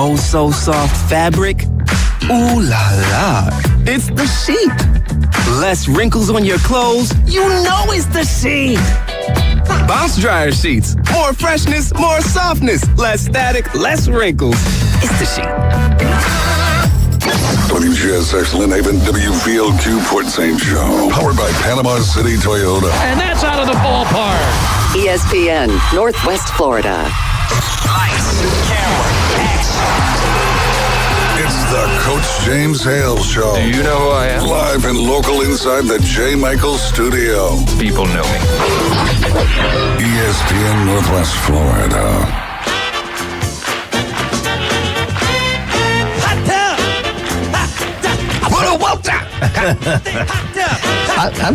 oh so soft fabric? Ooh la la, it's the sheet. Less wrinkles on your clothes, you know it's the sheet. Bounce dryer sheets, more freshness, more softness, less static, less wrinkles. It's the sheet. WGSX Lynn Haven, WVLQ Port St. Joe. Powered by Panama City Toyota. And that's out of the ballpark. ESPN, Northwest Florida. Lights, camera, action. It's the Coach James Hale Show. Do you know who I am? Live and local inside the J. Michaels studio. People know me. ESPN Northwest Florida.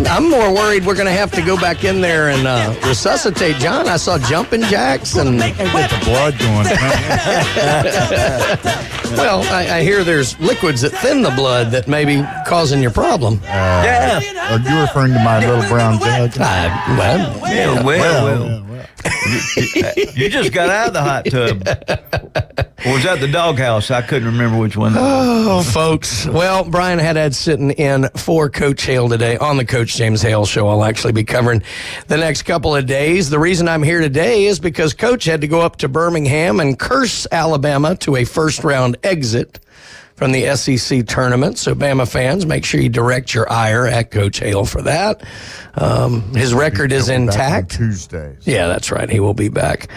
I'm more worried we're going to have to go back in there and resuscitate John. I saw jumping jacks and Get the blood going. well, I hear there's liquids that thin the blood that may be causing your problem. Are you referring to my little brown jug? Well. You just got out of the hot tub. Or was that the doghouse? I couldn't remember which one. Oh, folks. Well, Brian Haddad sitting in for Coach Hale today on the Coach James Hale Show. I'll actually be covering the next couple of days. The reason I'm here today is because Coach had to go up to Birmingham and curse Alabama to a first-round exit from the SEC tournament. So, Bama fans, make sure you direct your ire at Coach Hale for that. His record is intact. Tuesdays. Yeah, that's right. He will be back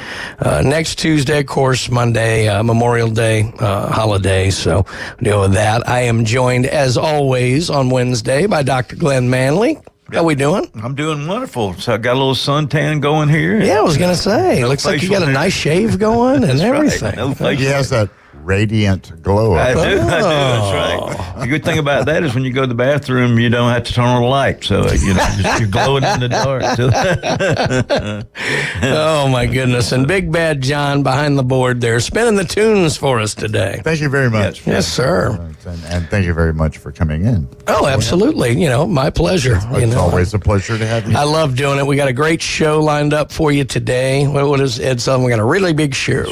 next Tuesday, of course, Monday, Memorial Day holiday. So deal with that. I am joined, as always, on Wednesday by Dr. Glenn Manley. How we doing? I'm doing wonderful. So I got a little suntan going here. Yeah, I was going to say. Looks like you got a nice shave going and everything. Right. No facial He has that radiant glow I up. do, that's right. The good thing about that is when you go to the bathroom, you don't have to turn on the light, so you're glowing in the dark. Oh, my goodness. And Big Bad John behind the board there, spinning the tunes for us today. Thank you very much. Yes, sir. And thank you very much for coming in. Oh, absolutely. My pleasure. It's always a pleasure to have you. I love doing it. We got a great show lined up for you today. What is Ed Sullivan? We got a really big show.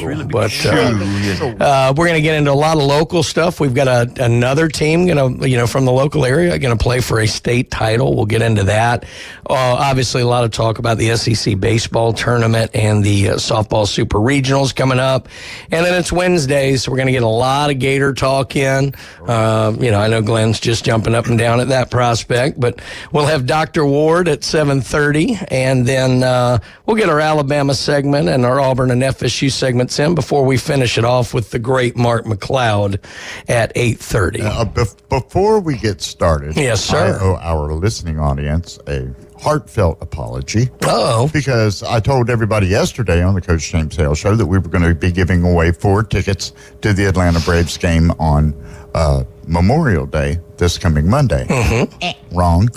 We're going to get into a lot of local stuff. We've got another team, from the local area, going to play for a state title. We'll get into that. Obviously, a lot of talk about the SEC baseball tournament and the softball super regionals coming up. And then it's Wednesday, so we're going to get a lot of Gator talk in. I know Glenn's just jumping up and down at that prospect, but we'll have Dr. Ward at 7:30, and then we'll get our Alabama segment and our Auburn and FSU segments in before we finish it off with the great Mark McLeod at 8:30. Before we get started, yes, sir. I owe our listening audience a heartfelt apology. Uh-oh. Because I told everybody yesterday on the Coach James Hale Show that we were going to be giving away 4 tickets to the Atlanta Braves game on Memorial Day, this coming Monday. Mm-hmm. Wrong.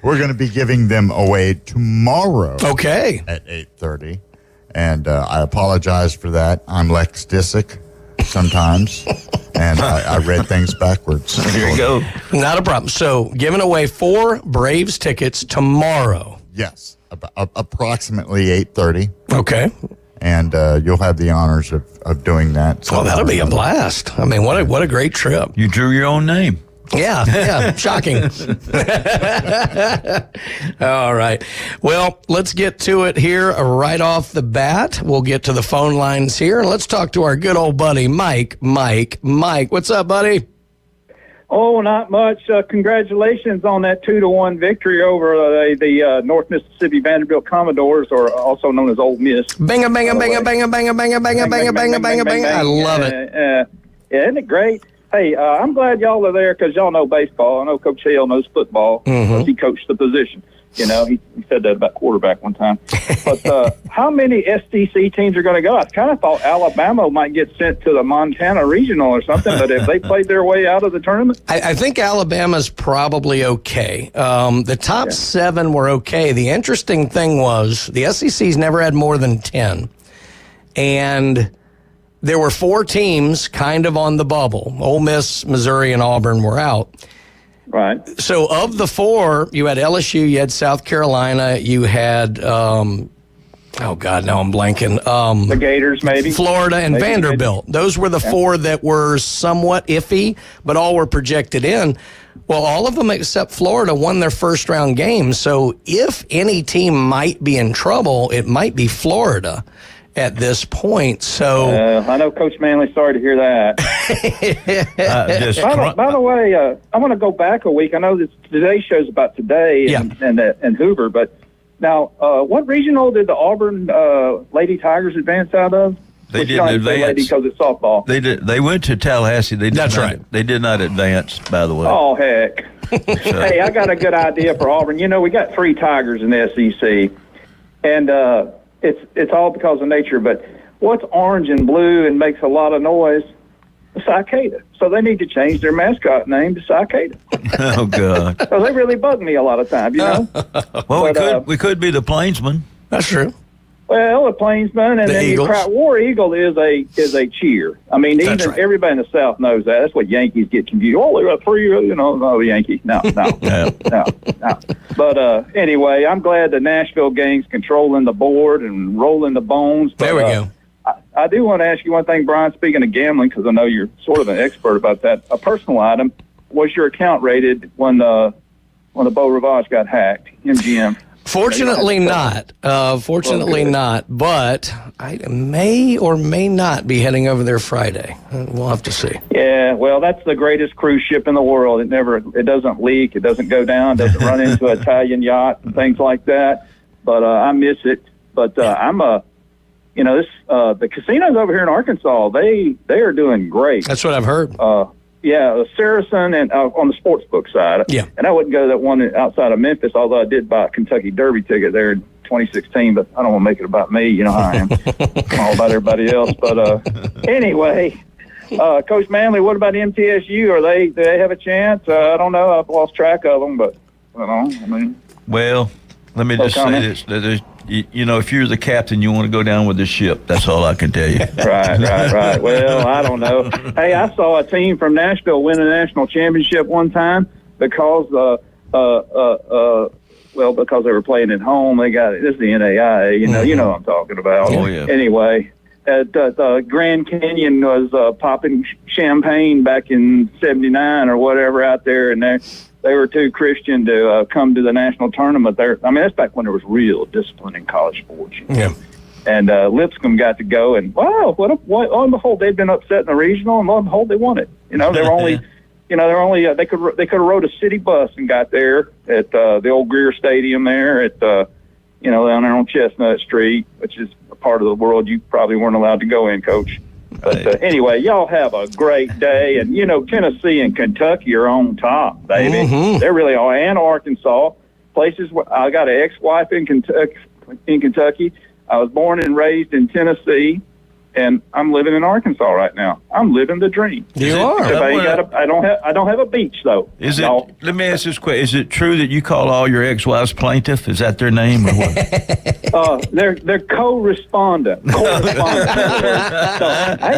We're going to be giving them away tomorrow. Okay. At 8:30. And I apologize for that. I'm Lex Disick sometimes, and I read things backwards. There you go. Not a problem. So, giving away 4 Braves tickets tomorrow. Yes, approximately 8:30. Okay. And you'll have the honors of doing that. Well, that'll be a blast. I mean, what a great trip. You drew your own name. Yeah, shocking. All right. Well, let's get to it here right off the bat. We'll get to the phone lines here, and let's talk to our good old buddy, Mike. Mike, what's up, buddy? Oh, not much. Congratulations on that 2-1 victory over the North Mississippi Vanderbilt Commodores, or also known as Ole Miss. Bang, bang, bang, bang, bang, bang, bang, bang, bang, bang, bang. I love it. Yeah, isn't it great? Hey, I'm glad y'all are there because y'all know baseball. I know Coach Hale knows football because he coached the position. He said that about quarterback one time. But how many SEC teams are going to go? I kind of thought Alabama might get sent to the Montana Regional or something, but if they played their way out of the tournament? I think Alabama's probably okay. The top 7 were okay. The interesting thing was the SEC's never had more than 10. And there were 4 teams kind of on the bubble. Ole Miss, Missouri, and Auburn were out. Right. So of the 4, you had LSU, you had South Carolina, you had Oh, God, now I'm blanking. The Gators, maybe. Florida and Maybe Vanderbilt. Those were the four that were somewhat iffy, but all were projected in. Well, all of them except Florida won their first-round games. So if any team might be in trouble, it might be Florida at this point. So I know Coach Manley. Sorry to hear that. By the way, I want to go back a week. I know that today's show's about today and Hoover, but now, what regional did the Auburn Lady Tigers advance out of? They didn't advance because it's softball. They did. They went to Tallahassee. That's right. They did not advance, by the way. Oh, heck. Hey, I got a good idea for Auburn. You know, we got 3 Tigers in the SEC, and it's all because of nature. But what's orange and blue and makes a lot of noise? The cicada. So they need to change their mascot name to cicada. Oh, God. So they really bug me a lot of times, you know. Well, we could be the Plainsmen. that's true. Well, a Plainsman, and The then Eagles. War Eagle is a cheer. I mean, That's even right. everybody in the South knows that. That's what Yankees get confused. Oh, they're a 3, no, Yankees. No. No. But anyway, I'm glad the Nashville gang's controlling the board and rolling the bones. But, There we go. I do want to ask you one thing, Brian, speaking of gambling, because I know you're sort of an expert about that. A personal item, was your account rated when the Beau Rivage got hacked, MGM? Fortunately not. Fortunately not. But I may or may not be heading over there Friday. We'll have to see. Yeah, well, that's the greatest cruise ship in the world. It doesn't leak, it doesn't go down, doesn't run into an Italian yacht and things like that. But I miss it. But the casinos over here in Arkansas, they are doing great. That's what I've heard. The Saracen and on the sports book side. Yeah. And I wouldn't go to that one outside of Memphis, although I did buy a Kentucky Derby ticket there in 2016, but I don't want to make it about me. You know how I am. I'm all about everybody else. But anyway, Coach Manley, what about MTSU? Do they have a chance? I don't know. I've lost track of them, but I don't know. I mean, well, let me just say this. If you're the captain, you want to go down with the ship. That's all I can tell you. Right. Well, I don't know. Hey, I saw a team from Nashville win a national championship one time because because they were playing at home. They got this is the NAIA. You know what I'm talking about. Oh, yeah. Anyway, the Grand Canyon was popping champagne back in '79 or whatever out there, and they were too Christian to come to the national tournament there. I mean, that's back when there was real discipline in college sports. Yeah. And Lipscomb got to go, and wow, what on the whole, they'd been upset in the regional, and on the whole, they won it. They were only, they could have rode a city bus and got there at the old Greer Stadium there at down there on Chestnut Street, which is a part of the world you probably weren't allowed to go in, Coach. But anyway, y'all have a great day. And, Tennessee and Kentucky are on top, baby. Mm-hmm. They really are. And Arkansas, places where I got an ex-wife in Kentucky. I was born and raised in Tennessee, and I'm living in Arkansas right now. I'm living the dream. You are. I don't have a beach, though. Is it? Let me ask this question: is it true that you call all your ex-wives plaintiff? Is that their name or what? They're co-respondent. So, hey,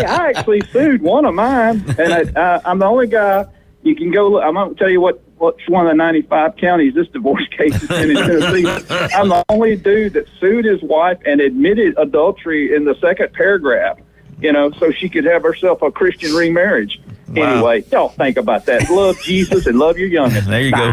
I actually sued one of mine, and I'm the only guy. You can go. I'm going to tell you which one of the 95 counties this divorce case is in Tennessee. I'm the only dude that sued his wife and admitted adultery in the second paragraph. So she could have herself a Christian remarriage. Wow. Anyway, y'all think about that. Love Jesus and love your youngest. There you go.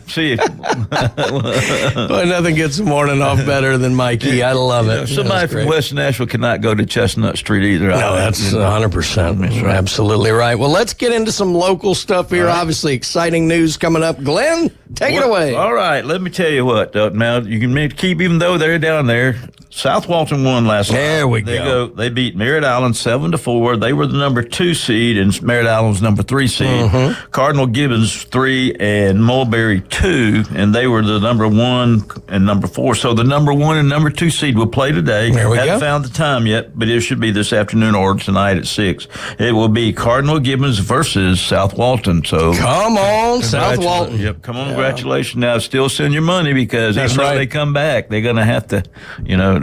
See you. Boy, nothing gets the morning off better than Mikey. I love it. Somebody from West Nashville cannot go to Chestnut Street either. No, that's 100%. That's right. Absolutely right. Well, let's get into some local stuff here. Right. Obviously, exciting news coming up. Glenn, take it away. All right. Let me tell you what. Now, you can keep, even though they're down there, South Walton won last night. There we go. They beat Merritt Island 7-4. They were the number 2 seed, and Merritt Island was number 3 seed. Mm-hmm. Cardinal Gibbons 3 and Mulberry 2, and they were the number 1 and number 4. So the number 1 and number 2 seed will play today. There we Haven't go. found the time yet, but it should be this afternoon or tonight at 6. It will be Cardinal Gibbons versus South Walton. So come on, South Walton. Yep, come on, congratulations. Now, still send your money because even though they come back, they're going to have to,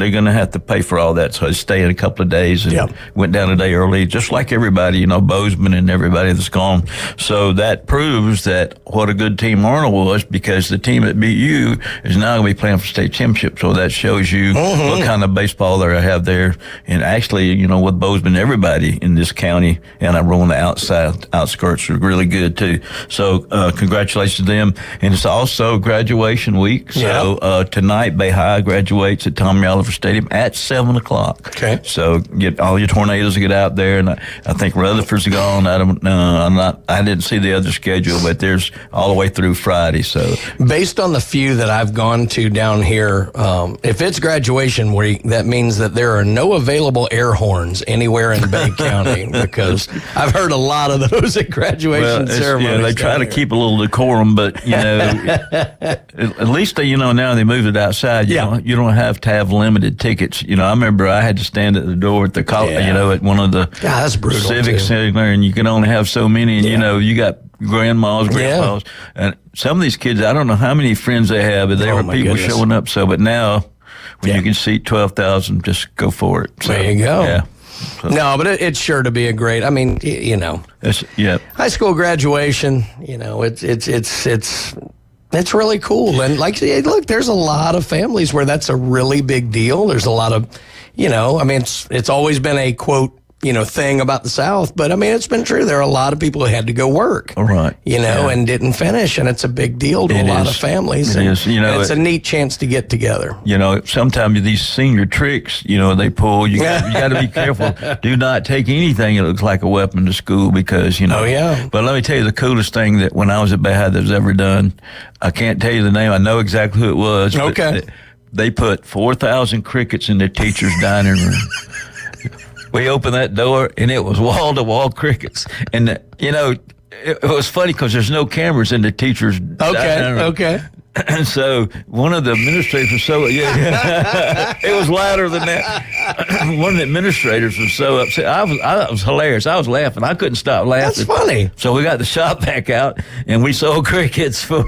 they're going to have to pay for all that. So they stay in a couple of days and went down a day early, just like everybody, Bozeman and everybody that's gone. So that proves that what a good team Arnold was, because the team that beat you is now going to be playing for state championship. So that shows you what kind of baseball they have there. And actually, with Bozeman, everybody in this county and I'm on the outskirts are really good too. So congratulations to them. And it's also graduation week. So tonight, Bay High graduates at Tommy Oliver Stadium at 7 o'clock. Okay. So get all your Tornadoes to get out there. And I think Rutherford's gone. I didn't see the other schedule, but there's all the way through Friday. So based on the few that I've gone to down here, if it's graduation week, that means that there are no available air horns anywhere in Bay County, because I've heard a lot of those at graduation ceremonies. Yeah, they try to keep a little decorum, but at least now they moved it outside. You don't have to have limited tickets. I remember I had to stand at the door at the college, at one of the civic center, and you can only have so many. And you got grandmas, and some of these kids, I don't know how many friends they have, but there were people showing up. But now, when you can seat 12,000, just go for it. So, there you go. Yeah. So. No, but it's sure to be a great. I mean, high school graduation. It's really cool. And look, there's a lot of families where that's a really big deal. There's a lot of, it's always been a quote, thing about the South, but it's been true. There are a lot of people who had to go work, and didn't finish, and it's a big deal to a lot of families. It is. It's a neat chance to get together. Sometimes these senior tricks, they pull. You got to be careful. Do not take anything that looks like a weapon to school, because But let me tell you the coolest thing that when I was at Bay High that was ever done. I can't tell you the name. I know exactly who it was. Okay. They put 4,000 crickets in their teacher's dining room. We opened that door, and it was wall-to-wall crickets. And, it was funny because there's no cameras in the teacher's dining room. Okay. And so one of the administrators was it was louder than that. One of the administrators was so upset. I was hilarious. I was laughing. I couldn't stop laughing. That's funny. So we got the shop back out, and we sold crickets for,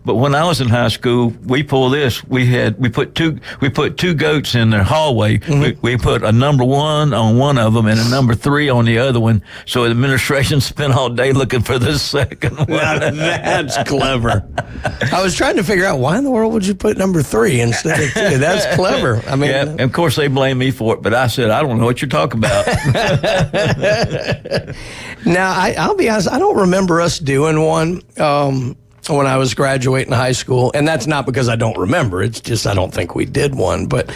But when I was in high school, we pulled this. We put two goats in their hallway. Mm-hmm. We put a number 1 on one of them and a number 3 on the other one. So the administration spent all day looking for the second one. Now, that's clever. I was trying to figure out why in the world would you put number 3 instead of 2. That's clever. And of course they blame me for it, but I said, I don't know what you're talking about. Now, I'll be honest, I don't remember us doing one when I was graduating high school, and that's not because I don't remember. It's just I don't think we did one. But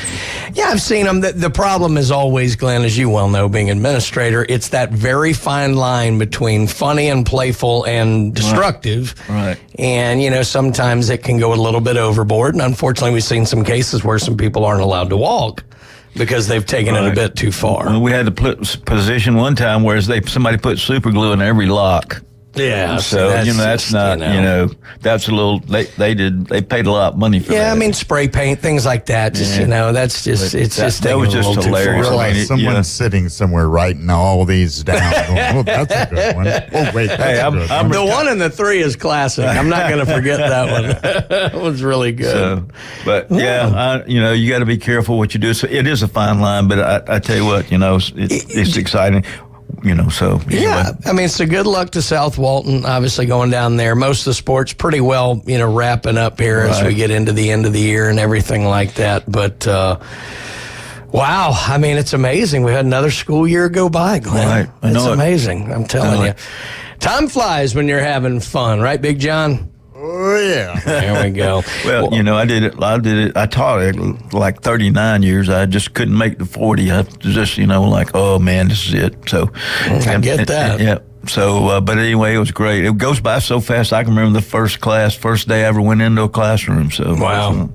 I've seen them. The problem is always, Glenn, as you well know, being administrator, it's that very fine line between funny and playful and destructive. Right. And, sometimes it can go a little bit overboard. And unfortunately, we've seen some cases where some people aren't allowed to walk because they've taken it a bit too far. Well, we had to put position one time where somebody put super glue in every lock. Yeah, so that's not that's a little they paid a lot of money for that. Yeah, I mean spray paint, things like that. Just that's just that was just hilarious. Someone's sitting somewhere writing all these down. Oh, that's a good one. Oh wait, the 1 and the 3 is classic. I'm not going to forget that one. That was really good. So, but you got to be careful what you do. So it is a fine line, but I tell you what, it's exciting. So anyway. Yeah, so good luck to South Walton, obviously going down there. Most of the sports pretty well, wrapping up here as we get into the end of the year and everything like that. But wow, it's amazing. We had another school year go by, Glenn. Right. It's amazing. I'm telling you. Time flies when you're having fun, right, Big John? Oh, yeah. There we go. Well, I did it. I taught it like 39 years. I just couldn't make the 40. I just, oh, man, this is it. So I get that. Yeah. So, but anyway, it was great. It goes by so fast. I can remember the first day I ever went into a classroom. So, wow.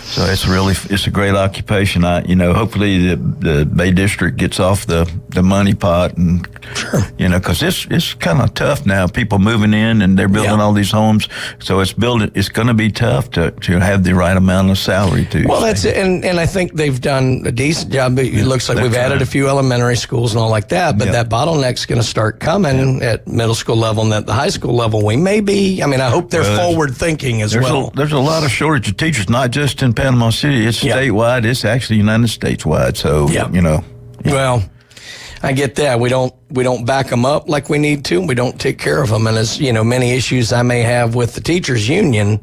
So it's a great occupation. Hopefully the Bay District gets off the money pot, and because it's kind of tough now. People moving in and they're building all these homes, so it's going to be tough to have the right amount of salary too. Well, that's it, and I think they've done a decent job. It looks like we've added a few elementary schools and all like that, but that bottleneck's going to start coming at middle school level and at the high school level. We may be. I hope they're forward thinking as well. There's a lot of shortage of teachers, not just in Panama City. It's statewide. It's actually United States wide. So, Well, I get that. We don't back them up like we need to. We don't take care of them. And as many issues I may have with the teachers union,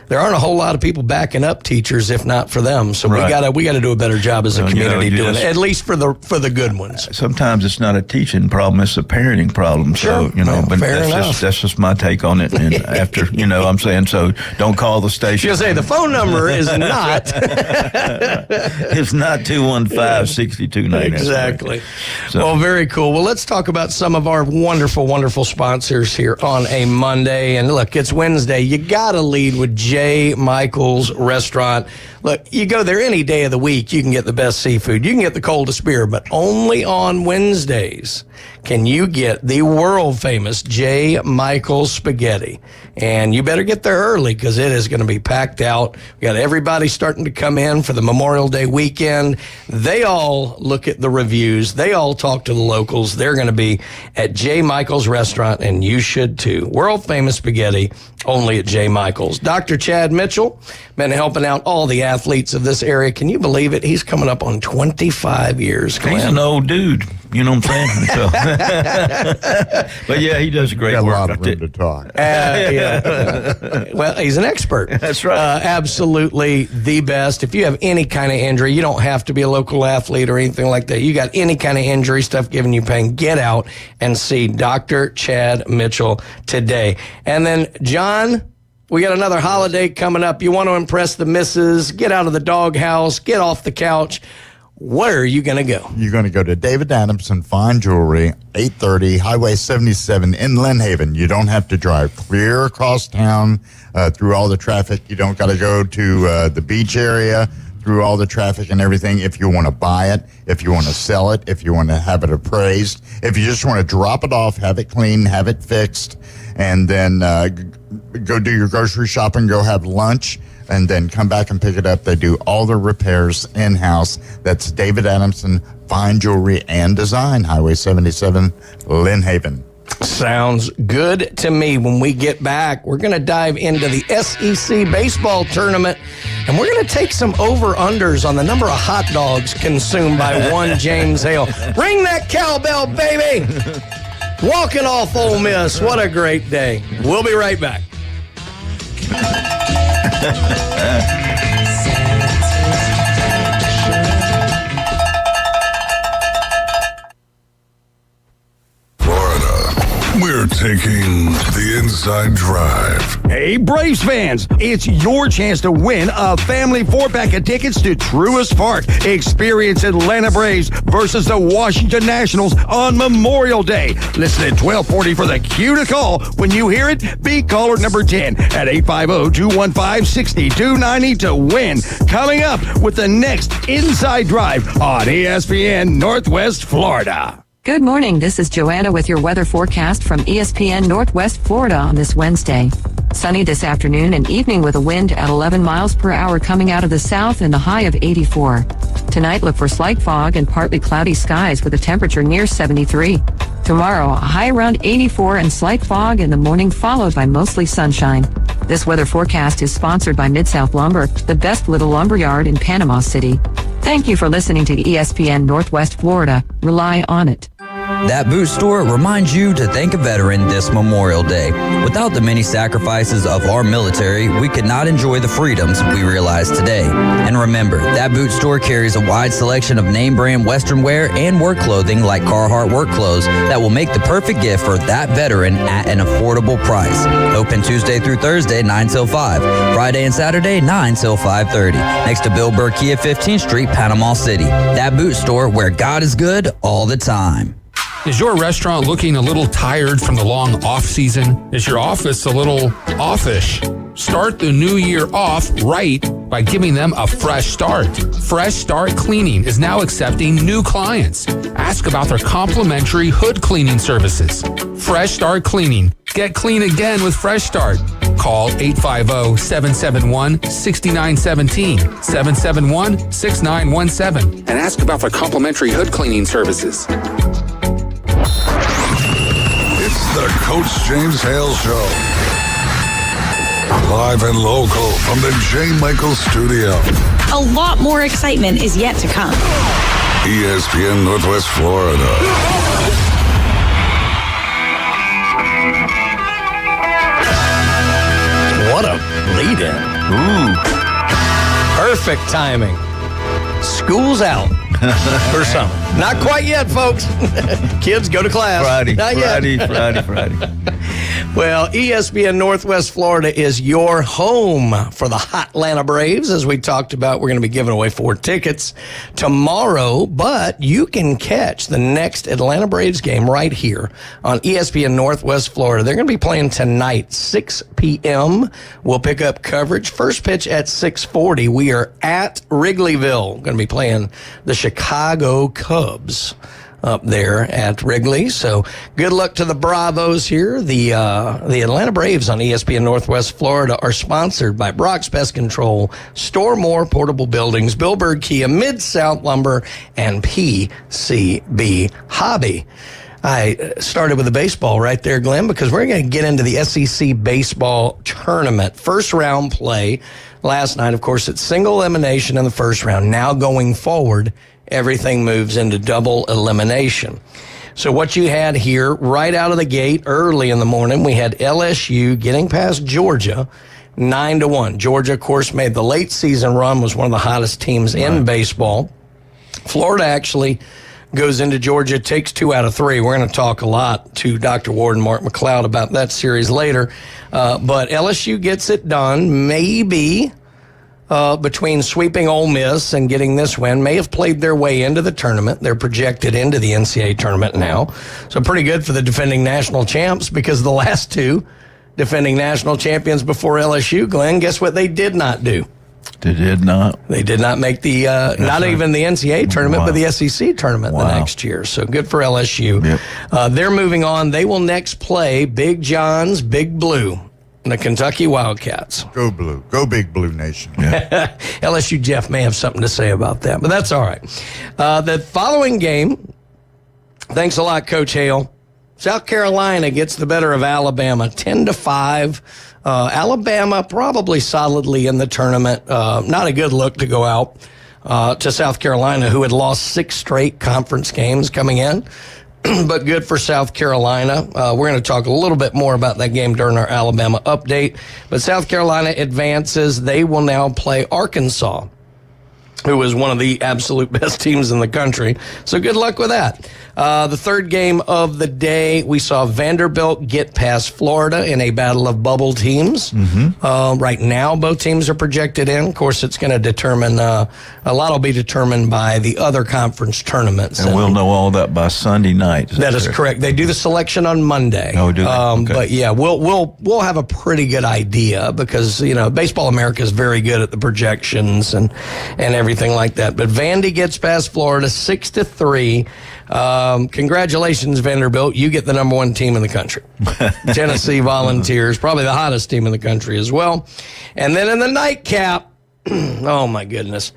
there aren't a whole lot of people backing up teachers if not for them. So we gotta do a better job as a community doing it, at least for the good ones. Sometimes it's not a teaching problem; it's a parenting problem. Sure. So but fair enough. That's just my take on it. And after I'm saying, so don't call the station. You'll say the phone number is not. It's not 215-6290. Exactly. Well, very cool. Well, let's talk about some of our wonderful, wonderful sponsors here on a Monday. And look, it's Wednesday. You gotta lead with J. Michael's Restaurant. Look, you go there any day of the week, you can get the best seafood. You can get the coldest beer, but only on Wednesdays can you get the world famous J. Michael's spaghetti. And you better get there early because it is going to be packed out. We got everybody starting to come in for the Memorial Day weekend. They all look at the reviews. They all talk to the locals. They're going to be at J. Michael's Restaurant, and you should too. World famous spaghetti only at J. Michael's. Dr. Chad Mitchell, been helping out all the athletes of this area. Can you believe it? He's coming up on 25 years. He's an old dude. You know what I'm saying? So. But yeah, he does great work. A lot of room to talk. Well, he's an expert. That's right. Absolutely the best. If you have any kind of injury, you don't have to be a local athlete or anything like that. You got any kind of injury, stuff giving you pain, get out and see Dr. Chad Mitchell today. And then, John, we got another holiday coming up. You want to impress the missus, get out of the doghouse, get off the couch. Where are you going to go? You're going to go to David Adamson Fine Jewelry, 830 Highway 77 in Lynn Haven. You don't have to drive clear across town through all the traffic. You don't got to go to the beach area through all the traffic and everything. If you want to buy it, if you want to sell it, if you want to have it appraised, if you just want to drop it off, have it clean, have it fixed, and then go do your grocery shopping, go have lunch, and then come back and pick it up. They do all the repairs in-house. That's David Adamson Fine Jewelry and Design, Highway 77, Lynn Haven. Sounds good to me. When we get back, we're going to dive into the SEC baseball tournament, and we're going to take some over-unders on the number of hot dogs consumed by one James Hale. Ring that cowbell, baby! Walking off Ole Miss. What a great day. We'll be right back. We're taking the inside drive. Hey, Braves fans, it's your chance to win a family 4-pack of tickets to Truist Park. Experience Atlanta Braves versus the Washington Nationals on Memorial Day. Listen at 1240 for the cue to call. When you hear it, be caller number 10 at 850-215-6290 to win. Coming up with the next Inside Drive on ESPN Northwest Florida. Good morning. This is Joanna with your weather forecast from ESPN Northwest Florida on this Wednesday. Sunny this afternoon and evening with a wind at 11 miles per hour coming out of the south and a high of 84. Tonight, look for slight fog and partly cloudy skies with a temperature near 73. Tomorrow, a high around 84 and slight fog in the morning followed by mostly sunshine. This weather forecast is sponsored by Mid-South Lumber, the best little lumber yard in Panama City. Thank you for listening to ESPN Northwest Florida. Rely on it. That boot store reminds you to thank a veteran this Memorial Day. Without the many sacrifices of our military, we could not enjoy the freedoms we realize today. And remember, that boot store carries a wide selection of name brand Western wear and work clothing like Carhartt work clothes that will make the perfect gift for that veteran at an affordable price. Open Tuesday through Thursday, 9 till 5. Friday and Saturday, 9 till 5:30. Next to Bill Burkey at 15th Street, Panama City. That boot store where God is good all the time. Is your restaurant looking a little tired from the long off season? Is your office a little offish? Start the new year off right by giving them a fresh start. Fresh Start Cleaning is now accepting new clients. Ask about their complimentary hood cleaning services. Fresh Start Cleaning. Get clean again with Fresh Start. Call 850-771-6917, 771-6917, and ask about their complimentary hood cleaning services. It's the Coach James Hale Show. Live and local from the J. Michael Studio. A lot more excitement is yet to come. ESPN Northwest Florida. What a lead-in. Perfect timing. School's out for summer. Not quite yet, folks. Kids go to class. Friday. Not yet. Friday. Well, ESPN Northwest Florida is your home for the hot Atlanta Braves. As we talked about, we're going to be giving away 4 tickets tomorrow, but you can catch the next Atlanta Braves game right here on ESPN Northwest Florida. They're going to be playing tonight, 6 p.m. We'll pick up coverage. First pitch at 6:40. We are at Wrigleyville. Going to be playing the Chicago Cubs up there at Wrigley. So good luck to the Bravos here. The Atlanta Braves on ESPN Northwest Florida are sponsored by Brock's Pest Control, Store More Portable Buildings, Billberg Kia, Mid-South Lumber, and PCB Hobby. I started with the baseball right there, Glenn, because we're going to get into the SEC baseball tournament. First round play last night. Of course, it's single elimination in the first round. Now going forward, everything moves into double elimination. So what you had here right out of the gate early in the morning, we had LSU getting past Georgia 9-1. Georgia, of course, made the late season run, was one of the hottest teams in baseball. Florida actually goes into Georgia, takes 2 out of 3. We're going to talk a lot to Dr. Ward and Mark McLeod about that series later. But LSU gets it done, maybe between sweeping Ole Miss and getting this win, may have played their way into the tournament. They're projected into the NCAA tournament now. So pretty good for the defending national champs, because the last 2 defending national champions before LSU, Glenn, guess what they did not do? They did not. They did not make the, not even the NCAA tournament, but the SEC tournament the next year. So good for LSU. Yep. They're moving on. They will next play Big John's Big Blue, the Kentucky Wildcats. Go Blue. Go Big Blue Nation. Yeah. LSU Jeff may have something to say about that, but that's all right. The following game, thanks a lot, Coach Hale. South Carolina gets the better of Alabama, 10-5. Alabama probably solidly in the tournament. Not a good look to go out to South Carolina, who had lost 6 straight conference games coming in. But good for South Carolina. We're going to talk a little bit more about that game during our Alabama update. But South Carolina advances. They will now play Arkansas, who is one of the absolute best teams in the country. So good luck with that. The third game of the day, we saw Vanderbilt get past Florida in a battle of bubble teams. Right now, both teams are projected in. Of course, it's going to determine, a lot will be determined by the other conference tournaments. And we'll know all that by Sunday night. That is correct. They do the selection on Monday. Oh, do they? Okay. But yeah, we'll have a pretty good idea, because, Baseball America is very good at the projections and everything like that. But Vandy gets past Florida 6-3. Congratulations, Vanderbilt. You get the number 1 team in the country. Tennessee Volunteers, probably the hottest team in the country as well. And then in the nightcap, oh my goodness,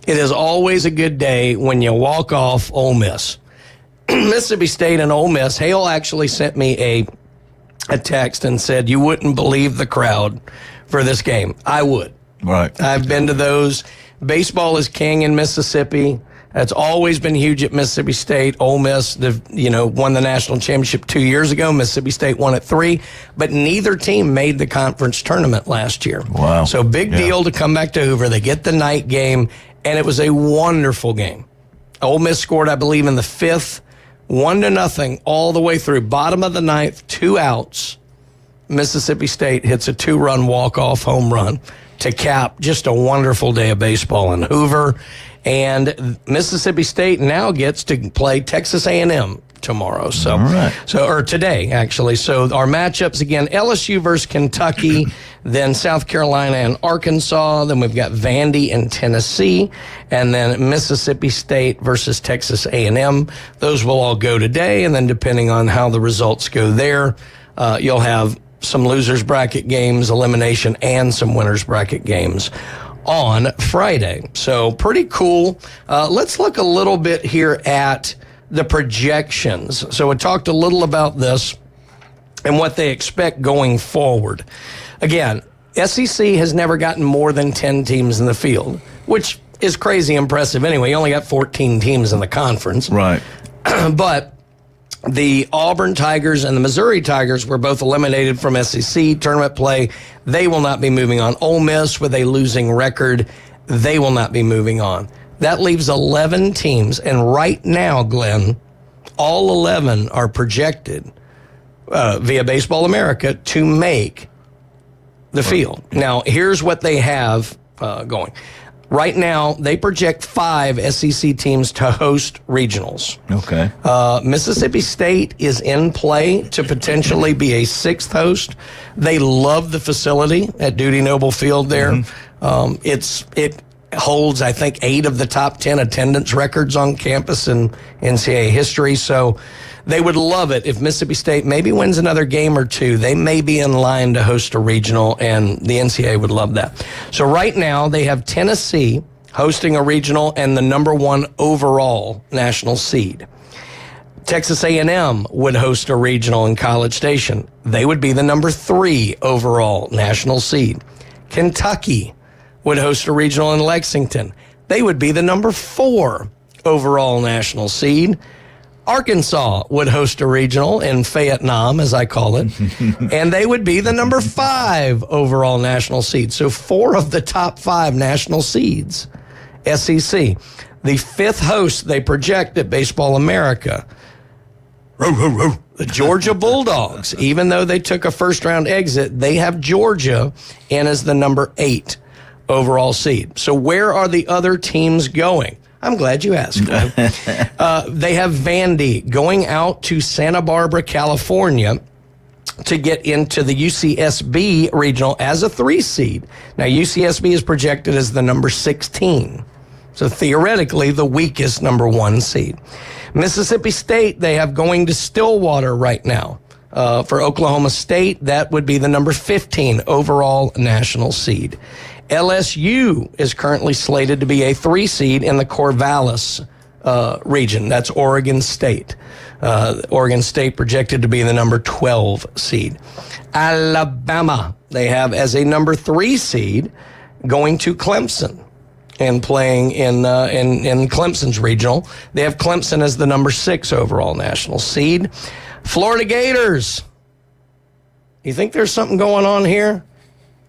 it is always a good day when you walk off Ole Miss. Mississippi State and Ole Miss. Hale actually sent me a text and said, you wouldn't believe the crowd for this game. I would. Right. I've been to those. Baseball is king in Mississippi. That's always been huge at Mississippi State. Ole Miss, won the national championship 2 years ago. Mississippi State won it 3, but neither team made the conference tournament last year. Wow. So big deal to come back to Hoover. They get the night game, and it was a wonderful game. Ole Miss scored, I believe, in the 5th, 1-0 all the way through. Bottom of the 9th, 2 outs. Mississippi State hits a 2-run walk-off home run to cap just a wonderful day of baseball in Hoover. And Mississippi State now gets to play Texas A&M tomorrow. So, or today, actually. So our matchups again, LSU versus Kentucky, then South Carolina and Arkansas. Then we've got Vandy and Tennessee, and then Mississippi State versus Texas A&M. Those will all go today. And then depending on how the results go there, you'll have some losers bracket games, elimination, and some winners bracket games on Friday. So pretty cool. Let's look a little bit here at the projections. So we talked a little about this and what they expect going forward. Again, SEC has never gotten more than 10 teams in the field, which is crazy impressive anyway. You only got 14 teams in the conference. Right. But the Auburn Tigers and the Missouri Tigers were both eliminated from SEC tournament play. They will not be moving on. Ole Miss, with a losing record, they will not be moving on. That leaves 11 teams. And right now, Glenn, all 11 are projected via Baseball America to make the field. Now, here's what they have going. Right now, they project 5 SEC teams to host regionals. Okay. Mississippi State is in play to potentially be a 6th host. They love the facility at Dudy Noble Field there. It holds, I think, 8 of the top 10 attendance records on campus in NCAA history. So they would love it if Mississippi State maybe wins another game or 2. They may be in line to host a regional, and the NCAA would love that. So right now they have Tennessee hosting a regional and the number 1 overall national seed. Texas A&M would host a regional in College Station. They would be the number 3 overall national seed. Kentucky would host a regional in Lexington. They would be the number 4 overall national seed. Arkansas would host a regional in Vietnam, as I call it, and they would be the number 5 overall national seed. So 4 of the top 5 national seeds, SEC. The 5th host they project at Baseball America, the Georgia Bulldogs. Even though they took a first-round exit, they have Georgia in as the number 8 overall seed. So where are the other teams going? I'm glad you asked. They have Vandy going out to Santa Barbara, California to get into the UCSB regional as a 3 seed. Now, UCSB is projected as the number 16. So theoretically, the weakest number 1 seed. Mississippi State, they have going to Stillwater right now. For Oklahoma State, that would be the number 15 overall national seed. LSU is currently slated to be a 3 seed in the Corvallis region. That's Oregon State. Oregon State projected to be the number 12 seed. Alabama, they have as a number 3 seed going to Clemson and playing in Clemson's regional. They have Clemson as the number 6 overall national seed. Florida Gators. You think there's something going on here?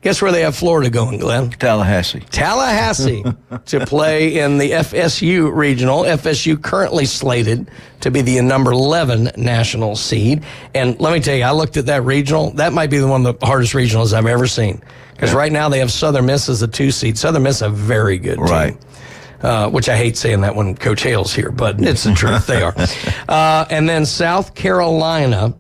Guess where they have Florida going, Glenn? Tallahassee to play in the FSU regional. FSU currently slated to be the number 11 national seed. And let me tell you, I looked at that regional. That might be one of the hardest regionals I've ever seen. Because right now they have Southern Miss as a 2 seed. Southern Miss is a very good team. Right. Which I hate saying that when Coach Hale's here, but it's the truth. They are. And then South Carolina,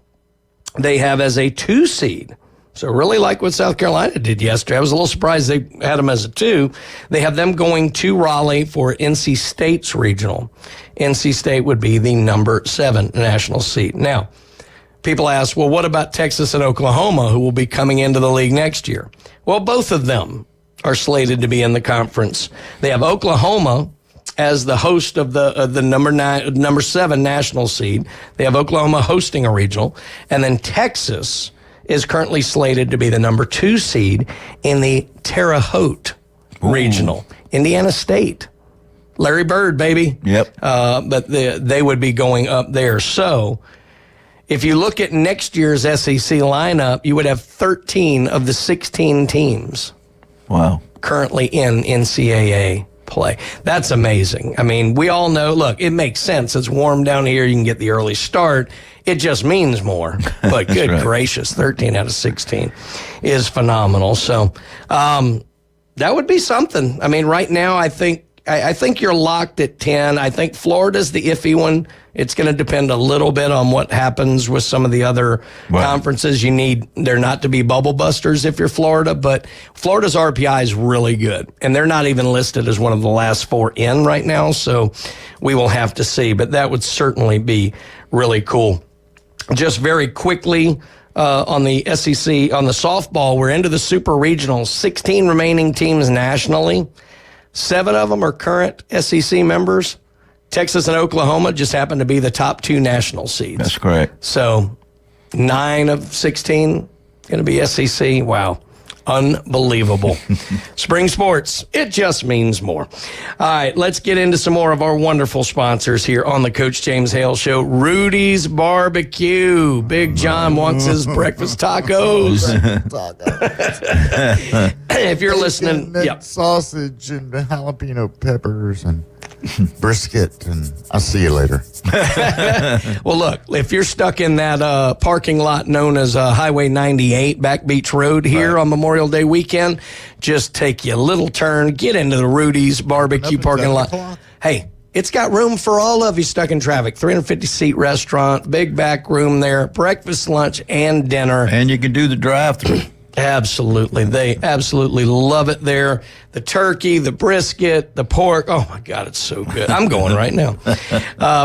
they have as a 2 seed. So really like what South Carolina did yesterday. I was a little surprised they had them as a 2. They have them going to Raleigh for NC State's regional. NC State would be the number 7 national seed. Now, people ask, well, what about Texas and Oklahoma, who will be coming into the league next year? Well, both of them are slated to be in the conference. They have Oklahoma as the host of the number 7 national seed. They have Oklahoma hosting a regional. And then Texas is currently slated to be the number 2 seed in the Terre Haute regional. Indiana State. Larry Bird, baby. Yep. But they would be going up there. So if you look at next year's SEC lineup, you would have 13 of the 16 teams. Wow. Currently in NCAA play. That's amazing. I mean, we all know, look, it makes sense. It's warm down here. You can get the early start. It just means more. But good right. gracious, 13 out of 16 is phenomenal. So that would be something. I mean, right now, I think you're locked at 10. I think Florida's the iffy one. It's going to depend a little bit on what happens with some of the other conferences. You need there not to be bubble busters if you're Florida, but Florida's RPI is really good, and they're not even listed as one of the last 4 in right now, so we will have to see, but that would certainly be really cool. Just very quickly, on the SEC, on the softball, we're into the super regionals, 16 remaining teams nationally. 7 of them are current SEC members. Texas and Oklahoma just happen to be the top 2 national seeds. That's correct. So 9 of 16 going to be SEC. Wow. Unbelievable. Spring sports, it just means more. All right, let's get into some more of our wonderful sponsors here on the Coach James Hale Show. Rudy's Barbecue. Big John wants his breakfast tacos. If you're listening, sausage and jalapeno peppers and brisket, and I'll see you later. Well, look, if you're stuck in that parking lot known as Highway 98, Back Beach Road here on Memorial Day weekend, just take you a little turn, get into the Rudy's Barbecue parking lot. Hey, it's got room for all of you stuck in traffic. 350-seat restaurant, big back room there, breakfast, lunch, and dinner. And you can do the drive-thru. Absolutely. They absolutely love it there. The turkey, the brisket, the pork. Oh, my God, it's so good. I'm going right now.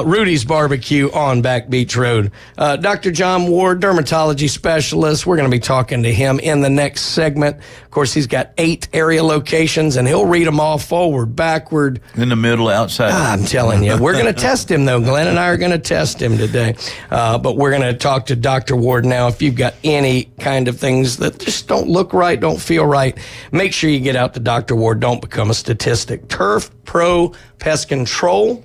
Rudy's Barbecue on Back Beach Road. Dr. John Ward, dermatology specialist. We're going to be talking to him in the next segment. Of course, he's got 8 area locations, and he'll read them all forward, backward. In the middle, outside. I'm telling you. We're going to test him, though. Glenn and I are going to test him today. But we're going to talk to Dr. Ward now. If you've got any kind of things that just don't look right, don't feel right, make sure you get out to Dr. Ward. Don't become a statistic. Turf Pro Pest Control.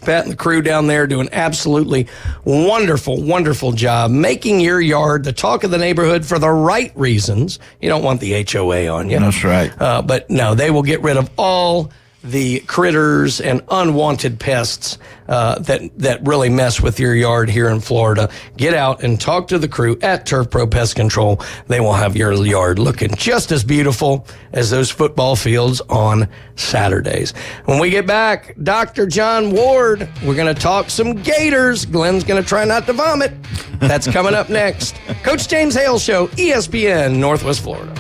Pat and the crew down there do an absolutely wonderful, wonderful job making your yard the talk of the neighborhood for the right reasons. You don't want the HOA on you. That's right. But no, they will get rid of all the critters and unwanted pests that really mess with your yard here in Florida. Get out and talk to the crew at Turf Pro Pest Control. They will have your yard looking just as beautiful as those football fields on Saturdays. When we get back, Dr. John Ward, we're going to talk some Gators. Glenn's going to try not to vomit. That's coming up next. Coach James Hale Show, ESPN, Northwest Florida.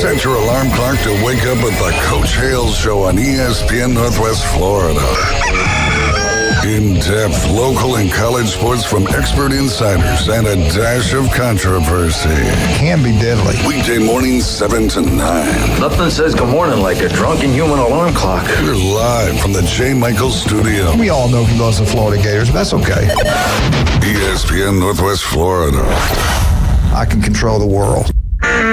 Set your alarm clock to wake up with the Coach Hale Show on ESPN Northwest Florida. In-depth local and college sports from expert insiders and a dash of controversy. Can be deadly. Weekday mornings 7 to 9. Nothing says good morning like a drunken human alarm clock. We're live from the J. Michael Studio. We all know he loves the Florida Gators, but that's okay. ESPN Northwest Florida. I can control the world.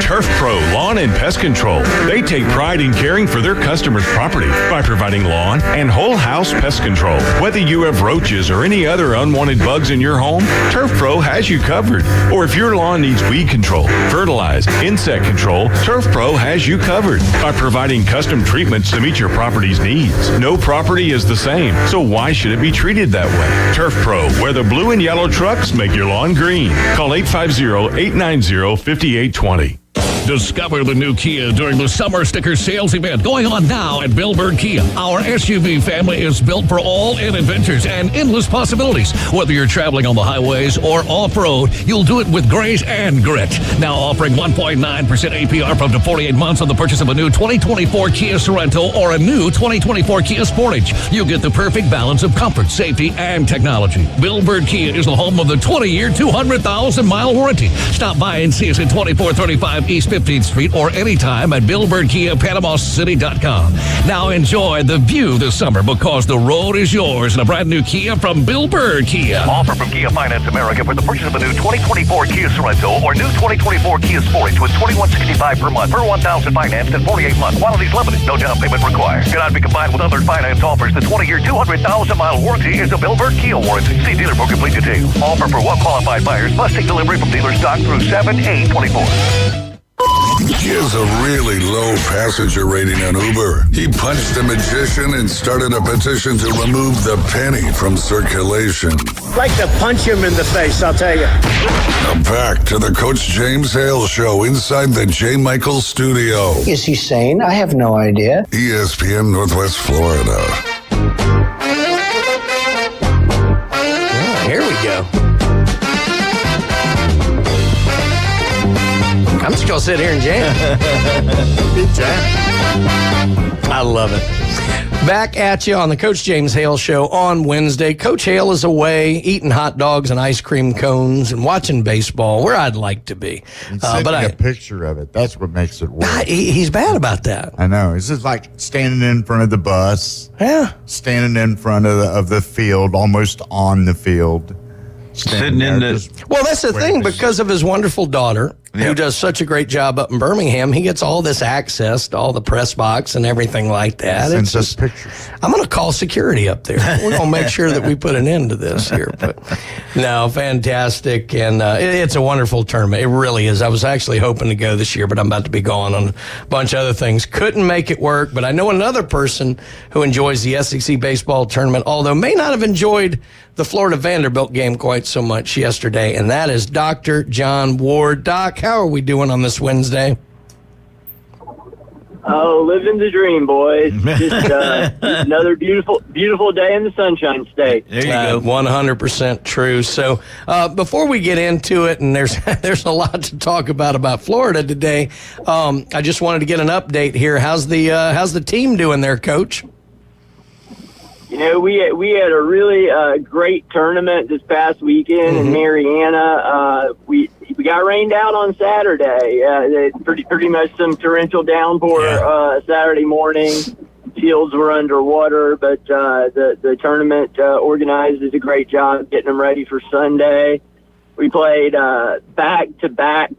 Turf Pro Lawn and Pest Control. They take pride in caring for their customers' property by providing lawn and whole house pest control. Whether you have roaches or any other unwanted bugs in your home, Turf Pro has you covered. Or if your lawn needs weed control, fertilize, insect control, Turf Pro has you covered by providing custom treatments to meet your property's needs. No property is the same, so why should it be treated that way? Turf Pro, where the blue and yellow trucks make your lawn green. Call 850-890-5820. Discover the new Kia during the Summer Sticker Sales event going on now at Bill Bird Kia. Our SUV family is built for all-in adventures and endless possibilities. Whether you're traveling on the highways or off-road, you'll do it with grace and grit. Now offering 1.9% APR for up to 48 months on the purchase of a new 2024 Kia Sorento or a new 2024 Kia Sportage. You'll get the perfect balance of comfort, safety, and technology. Bill Bird Kia is the home of the 20-year, 200,000-mile warranty. Stop by and see us at 2435 East 15th Street or anytime at BillBirdKiaPanamaCity.com. Now enjoy the view this summer because the road is yours in a brand new Kia from Bill Bird Kia. Offer from Kia Finance America for the purchase of a new 2024 Kia Sorento or new 2024 Kia Sportage with $2,165 per month per 1,000 financed in 48 months. Quantities limited. No down payment required. Cannot be combined with other finance offers. The 20-year, 200,000-mile warranty is a Bill Bird Kia warranty. See dealer for complete details. Offer for well-qualified buyers. Must take delivery from dealer stock through 7/8/24. He has a really low passenger rating on Uber. He punched a magician and started a petition to remove the penny from circulation. I'd like to punch him in the face, I'll tell you. Now back to the Coach James Hale Show inside the J. Michael Studio. Is he sane? I have no idea. ESPN Northwest Florida. Yeah, here we go. I'm just going to sit here and jam. I love it. Back at you on the Coach James Hale Show on Wednesday. Coach Hale is away eating hot dogs and ice cream cones and watching baseball, where I'd like to be. But a picture of it. That's what makes it work. He's bad about that. I know. It's just like standing in front of the bus. Yeah. Standing in front of the field, almost on the field. Sitting in the... Well, that's the thing. Because of his wonderful daughter, who does such a great job up in Birmingham, he gets all this access to all the press box and everything like that. Sends us pictures. I'm going to call security up there. We're going to make sure that we put an end to this here. But no, fantastic. And it's a wonderful tournament. It really is. I was actually hoping to go this year, but I'm about to be gone on a bunch of other things. Couldn't make it work, but I know another person who enjoys the SEC baseball tournament, although may not have enjoyed the Florida Vanderbilt game quite so much yesterday, and that is Dr. John Ward. Doc, how are we doing on this Wednesday? Oh, living the dream, boys. Just another beautiful day in the Sunshine State. There you go. 100% true. So before we get into it, and there's a lot to talk about Florida today, I just wanted to get an update here. How's the team doing there, Coach? You know, we had a really great tournament this past weekend in Mariana. We got rained out on Saturday. Pretty much some torrential downpour Saturday morning. Fields were underwater, but the tournament organized did a great job getting them ready for Sunday. We played back-to-back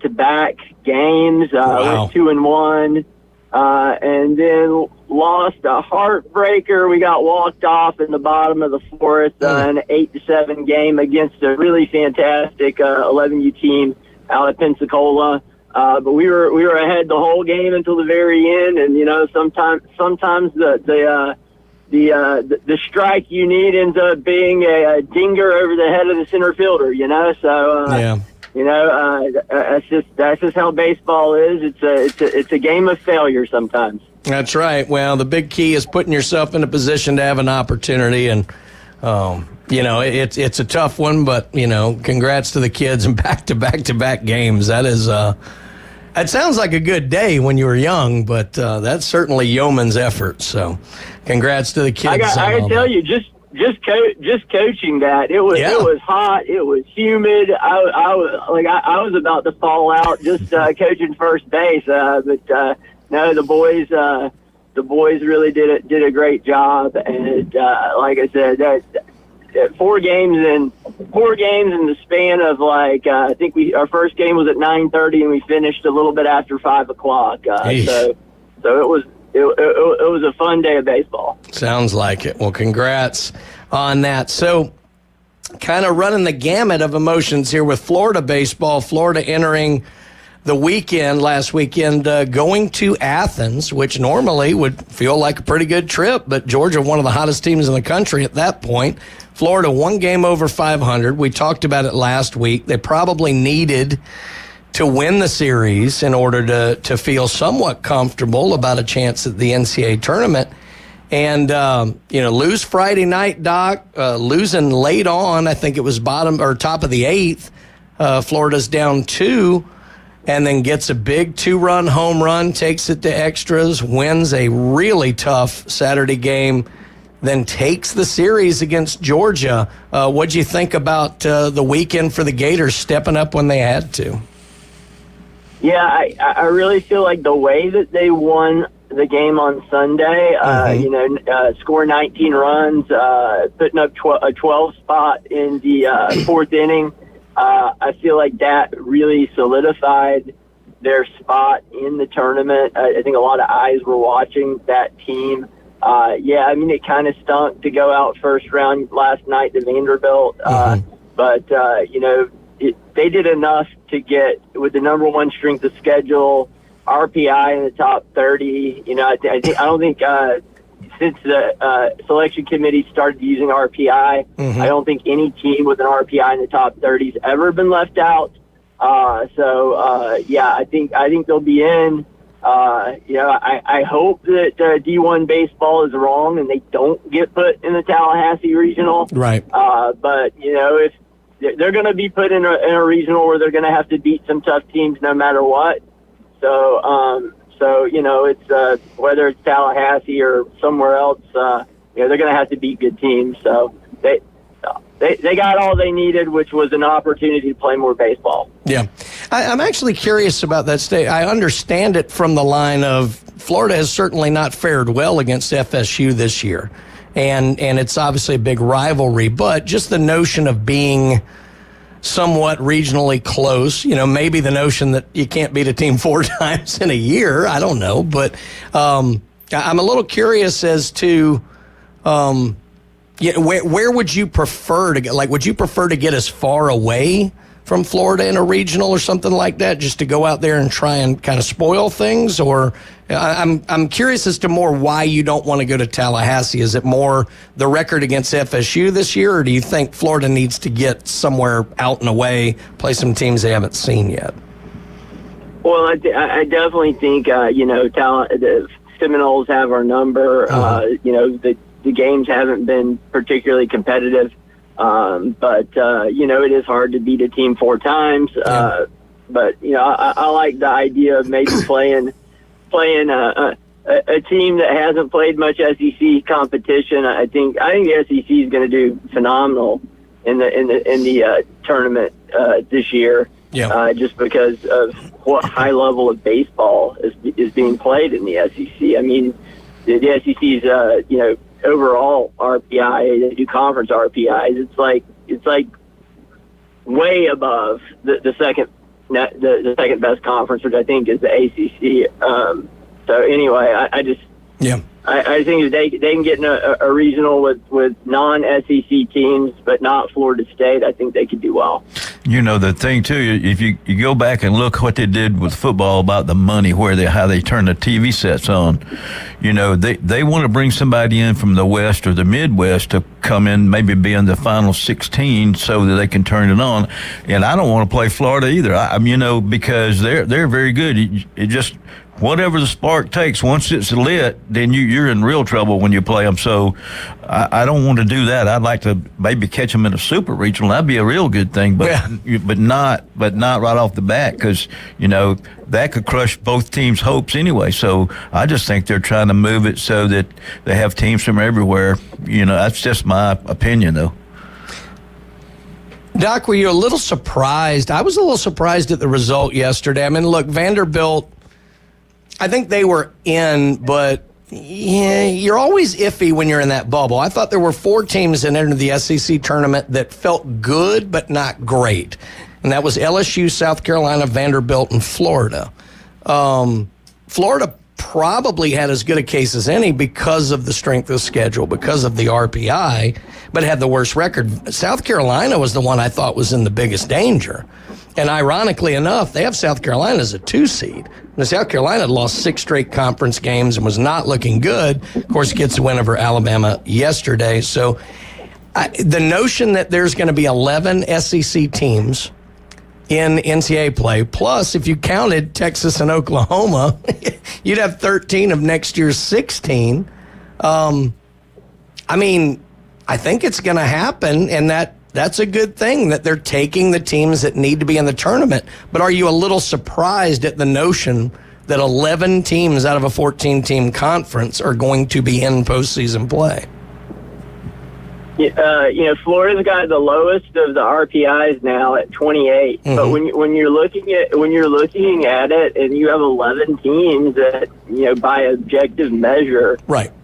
games. Went 2-1. And then lost a heartbreaker. We got walked off in the bottom of the fourth in an 8-7 game against a really fantastic 11U team out of Pensacola. But we were ahead the whole game until the very end. And you know, sometimes the strike you need ends up being a dinger over the head of the center fielder. You know, so You know, that's just how baseball is. It's a game of failure sometimes. That's right. Well, the big key is putting yourself in a position to have an opportunity, and you know, it's a tough one, but you know, congrats to the kids and back-to-back games. That is it sounds like a good day when you were young, but that's certainly yeoman's effort. So, congrats to the kids. I can tell you, just coaching that, it was hot, it was humid. I was about to fall out just coaching first base, but no, the boys really did a great job, and like I said, that 4 games in the span of I think our first game was at 9:30 and we finished a little bit after 5 o'clock. So it was a fun day of baseball. Sounds like it. Well, congrats on that. So kind of running the gamut of emotions here with Florida baseball. Florida entering the last weekend, going to Athens, which normally would feel like a pretty good trip, but Georgia, one of the hottest teams in the country at that point. Florida, 1 game over 500. We talked about it last week. They probably needed to win the series in order to feel somewhat comfortable about a chance at the NCAA tournament. And, lose Friday night, Doc, losing late on, I think it was top of the 8th. Florida's down 2, and then gets a big 2-run home run, takes it to extras, wins a really tough Saturday game, then takes the series against Georgia. What'd you think about the weekend for the Gators stepping up when they had to? Yeah, I really feel like the way that they won the game on Sunday, score 19 runs, putting up a 12 spot in the 4th inning, I feel like that really solidified their spot in the tournament. I think a lot of eyes were watching that team. It kind of stunk to go out first round last night to Vanderbilt, but they did enough to get with the number 1 strength of schedule, RPI in the top 30. I don't think since the selection committee started using RPI, I don't think any team with an RPI in the top 30 has ever been left out. I think they'll be in. I hope that D1 baseball is wrong and they don't get put in the Tallahassee regional. Right. But if they're going to be put in a regional where they're going to have to beat some tough teams no matter what. So it's whether it's Tallahassee or somewhere else, they're going to have to beat good teams. So they got all they needed, which was an opportunity to play more baseball. Yeah. I'm actually curious about that state. I understand it from the line of Florida has certainly not fared well against FSU this year. And it's obviously a big rivalry, but just the notion of being somewhat regionally close, maybe the notion that you can't beat a team 4 times in a year, I don't know. But I'm a little curious as to where would you prefer to get? Like, would you prefer to get as far away from Florida in a regional or something like that, just to go out there and try and kind of spoil things? Or I'm curious as to more why you don't want to go to Tallahassee. Is it more the record against FSU this year, or do you think Florida needs to get somewhere out and away, play some teams they haven't seen yet? Well, I definitely think, the Seminoles have our number. The games haven't been particularly competitive. But it is hard to beat a team 4 times. But I like the idea of maybe playing a team that hasn't played much SEC competition. I think the SEC is going to do phenomenal in the tournament this year. Yeah. Just because of what high level of baseball is being played in the SEC. I mean, the SEC's overall RPI, they do conference RPIs. It's like way above the second best conference, which I think is the ACC. So anyway, I think if they can get in a regional with non-SEC teams, but not Florida State, I think they could do well. The thing too, if you go back and look what they did with football about the money, how they turn the TV sets on, they want to bring somebody in from the West or the Midwest to come in, maybe be in the final 16 so that they can turn it on. And I don't want to play Florida either. Because they're very good. It just, whatever the spark takes, once it's lit, then you're in real trouble when you play them. So I don't want to do that. I'd like to maybe catch them in a super regional. That'd be a real good thing, but not right off the bat, because that could crush both teams' hopes anyway. So I just think they're trying to move it so that they have teams from everywhere. That's just my opinion, though. Doc, were you a little surprised? I was a little surprised at the result yesterday. I mean, look, Vanderbilt, I think they were in, but you're always iffy when you're in that bubble. I thought there were 4 teams that entered the SEC tournament that felt good but not great, and that was LSU, South Carolina, Vanderbilt, and Florida. Florida probably had as good a case as any because of the strength of schedule, because of the RPI, but had the worst record. South Carolina was the one I thought was in the biggest danger. And ironically enough, they have South Carolina as a 2 seed. And South Carolina had lost 6 straight conference games and was not looking good. Of course, gets a win over Alabama yesterday. So the notion that there's going to be 11 SEC teams in NCAA play, plus if you counted Texas and Oklahoma, you'd have 13 of next year's 16. I think it's going to happen, and that's a good thing that they're taking the teams that need to be in the tournament. But are you a little surprised at the notion that 11 teams out of a 14-team conference are going to be in postseason play? Florida's got the lowest of the RPIs now at 28. Mm-hmm. But when you're looking at it, and you have 11 teams that by objective measure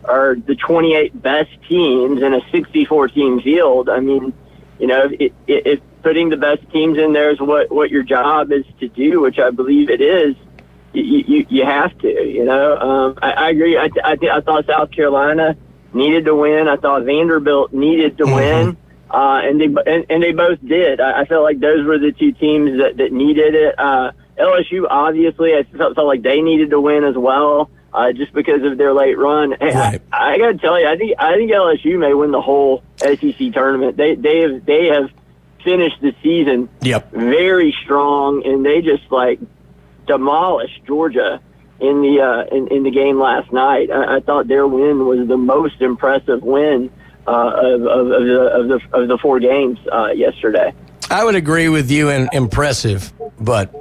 are the 28 best teams in a 64-team field. I mean, if putting the best teams in there is what your job is to do, which I believe it is, you have to. I agree. I thought South Carolina needed to win. I thought Vanderbilt needed to win, and they both did. I felt like those were the 2 teams that needed it. LSU, obviously, I felt like they needed to win as well, just because of their late run. Right. I got to tell you, I think LSU may win the whole SEC tournament. They have finished the season very strong, and they just demolished Georgia in the game last night. I thought their win was the most impressive win of the 4 games yesterday. I would agree with you in impressive, but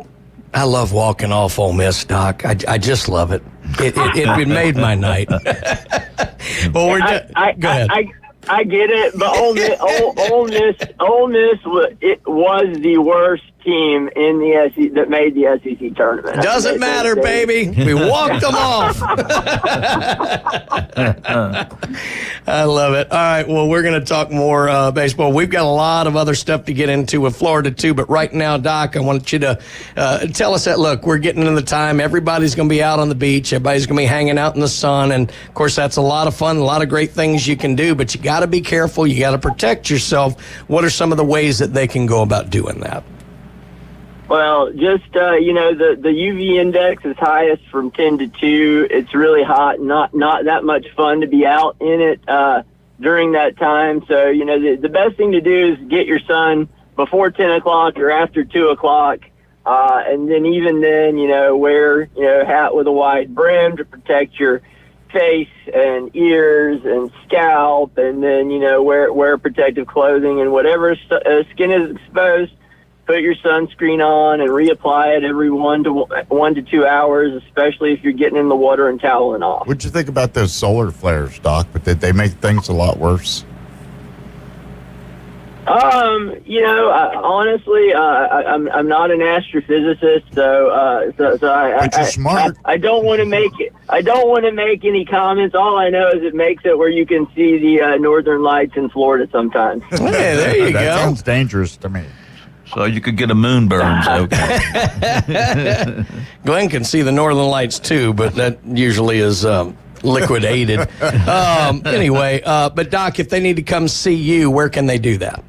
I love walking off Ole Miss, Doc. I just love it. It made my night. Well, go ahead. I get it, but Ole Miss was the worst team in the SEC that made the SEC tournament. Doesn't matter, baby. We walked them off. I love it. All right, well, we're going to talk more baseball. We've got a lot of other stuff to get into with Florida, too, but right now, Doc, I want you to tell us that, look, we're getting into the time. Everybody's going to be out on the beach. Everybody's going to be hanging out in the sun, and, of course, that's a lot of fun, a lot of great things you can do, but you got to be careful. You got to protect yourself. What are some of the ways that they can go about doing that? Well, just, the UV index is highest from 10 to 2. It's really hot, not that much fun to be out in it during that time. So, the best thing to do is get your sun before 10 o'clock or after 2 o'clock. And then even then, wear, a hat with a wide brim to protect your face and ears and scalp. And then, wear protective clothing, and whatever skin is exposed, put your sunscreen on and reapply it every 1 to 2 hours, especially if you're getting in the water and toweling off. What'd you think about those solar flares, Doc? But did they make things a lot worse? Honestly, I'm not an astrophysicist, so I don't want to make it. I don't want to make any comments. All I know is it makes it where you can see the northern lights in Florida sometimes. Hey, there you go. That sounds dangerous to me. So you could get a moonburn. Okay. Glenn can see the northern lights too, but that usually is liquidated. Anyway, but Doc, if they need to come see you, where can they do that?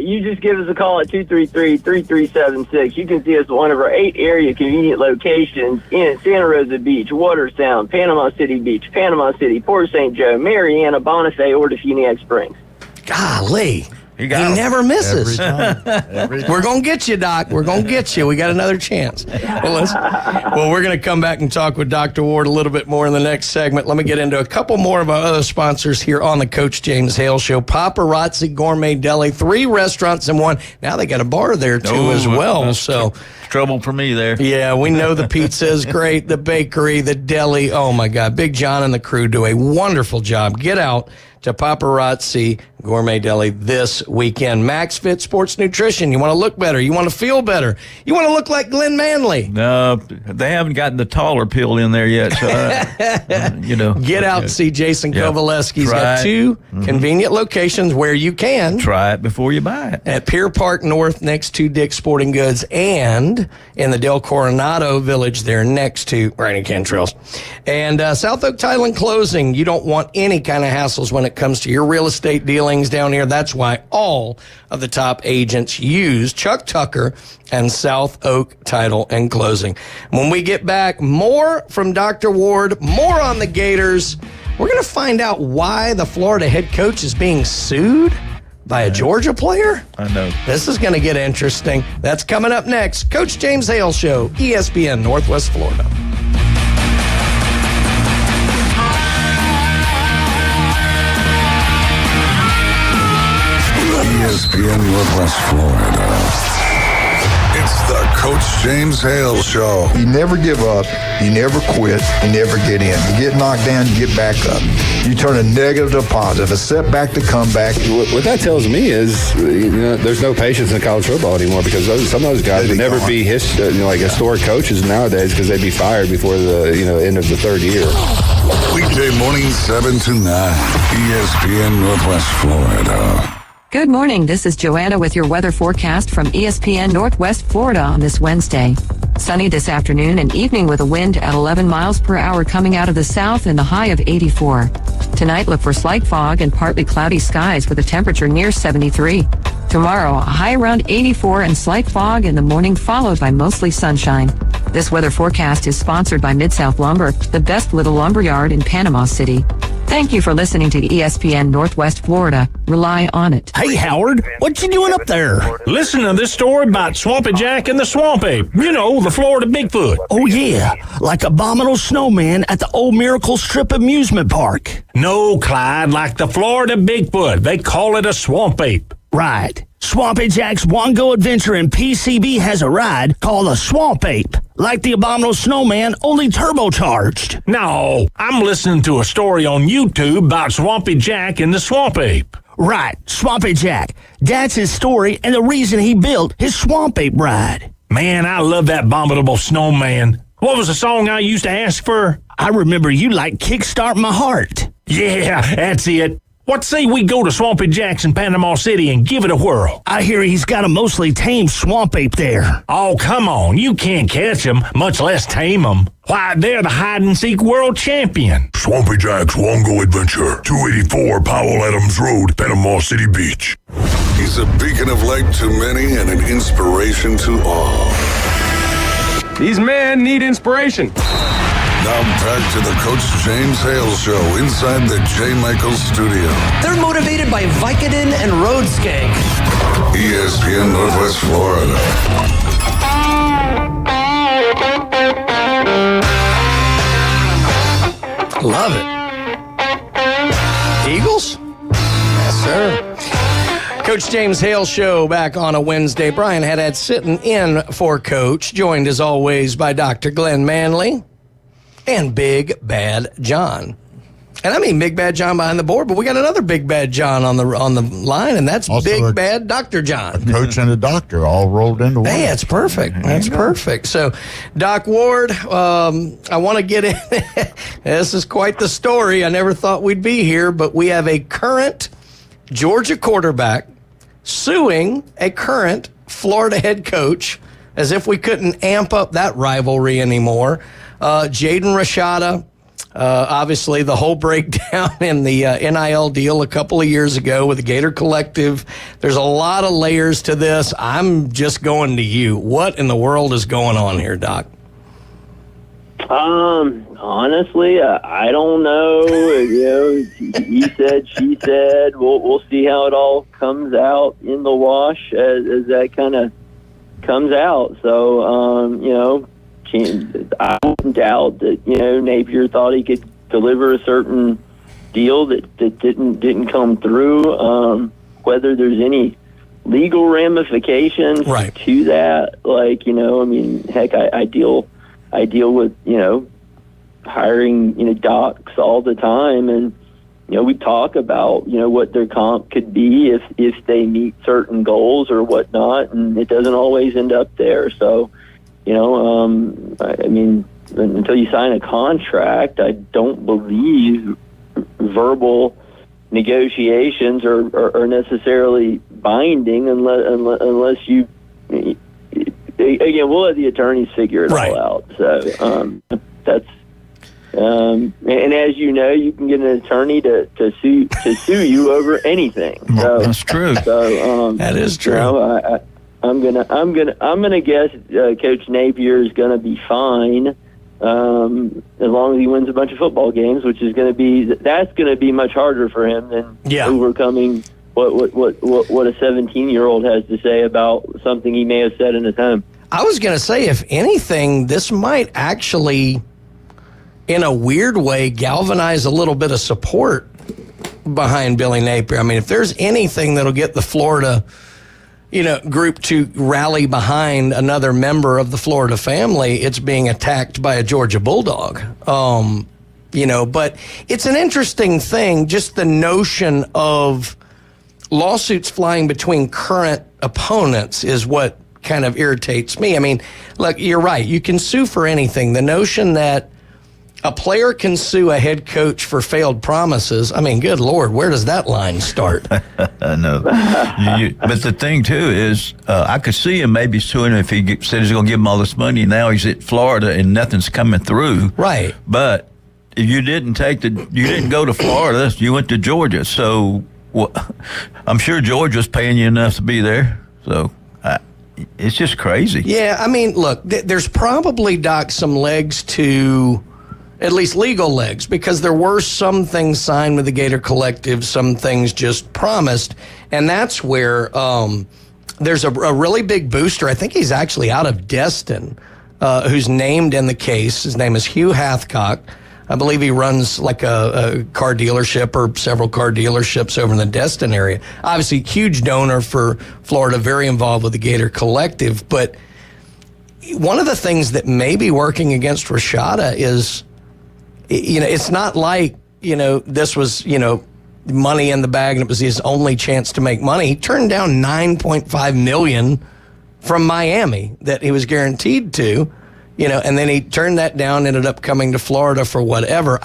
You just give us a call at 233-3376. You can see us at one of our 8 area convenient locations in Santa Rosa Beach, Watersound, Panama City Beach, Panama City, Port St. Joe, Mariana, Bonifay, or Defuniak Springs. Golly. He never misses. We're going to get you, Doc. We're going to get you. We got another chance. Well, we're going to come back and talk with Dr. Ward a little bit more in the next segment. Let me get into a couple more of our other sponsors here on the Coach James Hale Show. Paparazzi Gourmet Deli, 3 restaurants in one. Now they got a bar there, too, as well. So trouble for me there. Yeah, we know the pizza is great, the bakery, the deli. Oh, my God. Big John and the crew do a wonderful job. Get out to Paparazzi Gourmet Deli this weekend. Max Fit Sports Nutrition. You want to look better. You want to feel better. You want to look like Glenn Manley. No, they haven't gotten the taller pill in there yet. So, Get out and see Jason Kovaleski. He's got 2 convenient locations where you can try it before you buy it. At Pier Park North next to Dick's Sporting Goods, and in the Del Coronado Village there next to Brandon Cantrell's. And South Oak Title and Closing. You don't want any kind of hassles when it comes to your real estate dealings down here. That's why all of the top agents use Chuck Tucker and South Oak Title and Closing. When we get back, more from Dr. Ward, more on the Gators. We're going to find out why the Florida head coach is being sued by a Georgia player. I know. This is going to get interesting. That's coming up next. Coach James Hale Show, ESPN Northwest Florida. ESPN Northwest Florida. It's the Coach James Hale Show. You never give up. You never quit. You never get in. You get knocked down, you get back up. You turn a negative to a positive, a setback to comeback. What that tells me is, there's no patience in college football anymore, because some of those guys would never be historic coaches nowadays, because they'd be fired before the end of the 3rd year. Weekday morning 7 to 9, ESPN Northwest Florida. Good morning. This is Joanna with your weather forecast from ESPN Northwest Florida on this Wednesday. Sunny this afternoon and evening with a wind at 11 miles per hour coming out of the south and the high of 84. Tonight, look for slight fog and partly cloudy skies with a temperature near 73. Tomorrow, a high around 84 and slight fog in the morning followed by mostly sunshine. This weather forecast is sponsored by Mid-South Lumber, the best little lumber yard in Panama City. Thank you for listening to ESPN Northwest Florida. Rely on it. Hey, Howard, what you doing up there? Listen to this story about Swampy Jack and the Swamp Ape. The Florida Bigfoot. Oh, yeah, like Abominable Snowman at the Old Miracle Strip Amusement Park. No, Clyde, like the Florida Bigfoot. They call it a Swamp Ape. Right. Swampy Jack's One-Go Adventure in PCB has a ride called the Swamp Ape. Like the Abominable Snowman, only turbocharged. No, I'm listening to a story on YouTube about Swampy Jack and the Swamp Ape. Right, Swampy Jack. That's his story and the reason he built his Swamp Ape ride. Man, I love that Abominable Snowman. What was the song I used to ask for? I remember you like Kickstart My Heart. Yeah, that's it. What say we go to Swampy Jack's in Panama City and give it a whirl? I hear he's got a mostly tame swamp ape there. Oh, come on. You can't catch him, much less tame him. Why, they're the hide-and-seek world champion. Swampy Jack's One-Go Adventure, 284 Powell Adams Road, Panama City Beach. He's a beacon of light to many and an inspiration to all. These men need inspiration. Now back to the Coach James Hale Show inside the J. Michaels studio. They're motivated by Vicodin and road skank. ESPN Northwest Florida. Love it. Eagles? Yes, sir. Coach James Hale Show back on a Wednesday. Brian Haddad sitting in for Coach, joined as always by Dr. Glenn Manley and Big Bad John. And I mean Big Bad John behind the board, but we got another Big Bad John on the line, and that's also Big Bad Dr. John. A coach and a doctor all rolled into one. Hey, that's perfect. That's perfect. So, Doc Ward, I want to get in. This is quite the story. I never thought we'd be here, but we have a current Georgia quarterback suing a current Florida head coach, as if we couldn't amp up that rivalry anymore. Jaden Rashada, obviously the whole breakdown in the NIL deal a couple of years ago with the Gator Collective. There's a lot of layers to this. I'm just going to you. What in the world is going on here, Doc? Honestly, I don't know. He said, she said. We'll see how it all comes out in the wash as that kind of comes out. So, I wouldn't doubt that Napier thought he could deliver a certain deal that didn't come through. Whether there's any legal ramifications to that, heck, I deal with hiring docs all the time, and we talk about what their comp could be if they meet certain goals or whatnot, and it doesn't always end up there. So. Until you sign a contract, I don't believe verbal negotiations are necessarily binding unless you. Again, we'll let the attorneys figure it all out. So that's. And as you know, you can get an attorney to sue you over anything. So that's true. So that is true. I'm gonna guess Coach Napier is gonna be fine as long as he wins a bunch of football games, which is gonna be much harder for him than overcoming what a 17-year-old has to say about something he may have said in his home. I was gonna say, if anything, this might actually, in a weird way, galvanize a little bit of support behind Billy Napier. I mean, if there's anything that'll get the Florida group to rally behind another member of the Florida family, it's being attacked by a Georgia Bulldog. But it's an interesting thing, just the notion of lawsuits flying between current opponents is what kind of irritates me. I mean, look, you're right. You can sue for anything. The notion that a player can sue a head coach for failed promises. I mean, good Lord, where does that line start? No. But the thing, too, is I could see him maybe suing him if he said he's going to give him all this money. Now he's at Florida and nothing's coming through. Right. But if you didn't go to Florida, you went to Georgia. So I'm sure Georgia's paying you enough to be there. So it's just crazy. Yeah, I mean, look, there's probably, Doc, some legs to... at least legal legs, because there were some things signed with the Gator Collective, some things just promised, and that's where there's a really big booster. I think he's actually out of Destin, who's named in the case. His name is Hugh Hathcock. I believe he runs like a car dealership or several car dealerships over in the Destin area. Obviously, huge donor for Florida, very involved with the Gator Collective. But one of the things that may be working against Rashada is, it's not like, this was, money in the bag and it was his only chance to make money. He turned down $9.5 million from Miami that he was guaranteed to, and then he turned that down, ended up coming to Florida for whatever.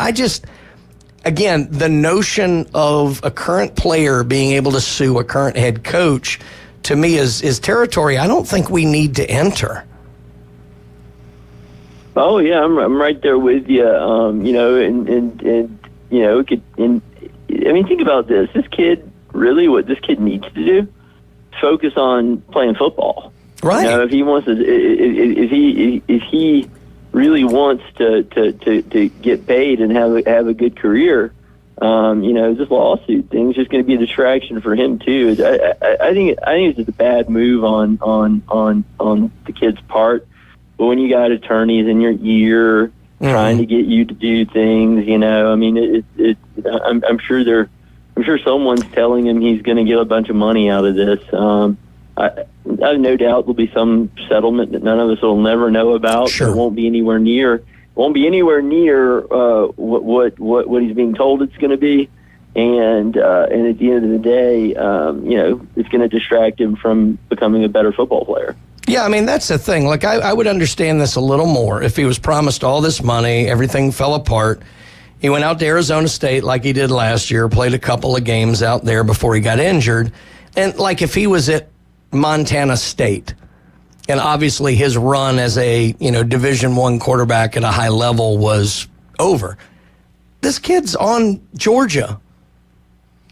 Again, the notion of a current player being able to sue a current head coach, to me, is territory I don't think we need to enter. Oh yeah, I'm right there with you. Think about this. This kid, really, what this kid needs to do, focus on playing football. Right. If he wants to, if he really wants to get paid and have a good career, this lawsuit thing is just going to be a distraction for him too. I think it's just a bad move on the kid's part. But when you got attorneys in your ear trying to get you to do things, I'm sure someone's telling him he's going to get a bunch of money out of this. I have no doubt there'll be some settlement that none of us will never know about. Sure. It won't be anywhere near what he's being told it's going to be. And at the end of the day, it's going to distract him from becoming a better football player. Yeah, that's the thing. Like, I would understand this a little more if he was promised all this money, everything fell apart. He went out to Arizona State like he did last year, played a couple of games out there before he got injured. And like if he was at Montana State, and obviously his run as a, Division I quarterback at a high level was over. This kid's on Georgia.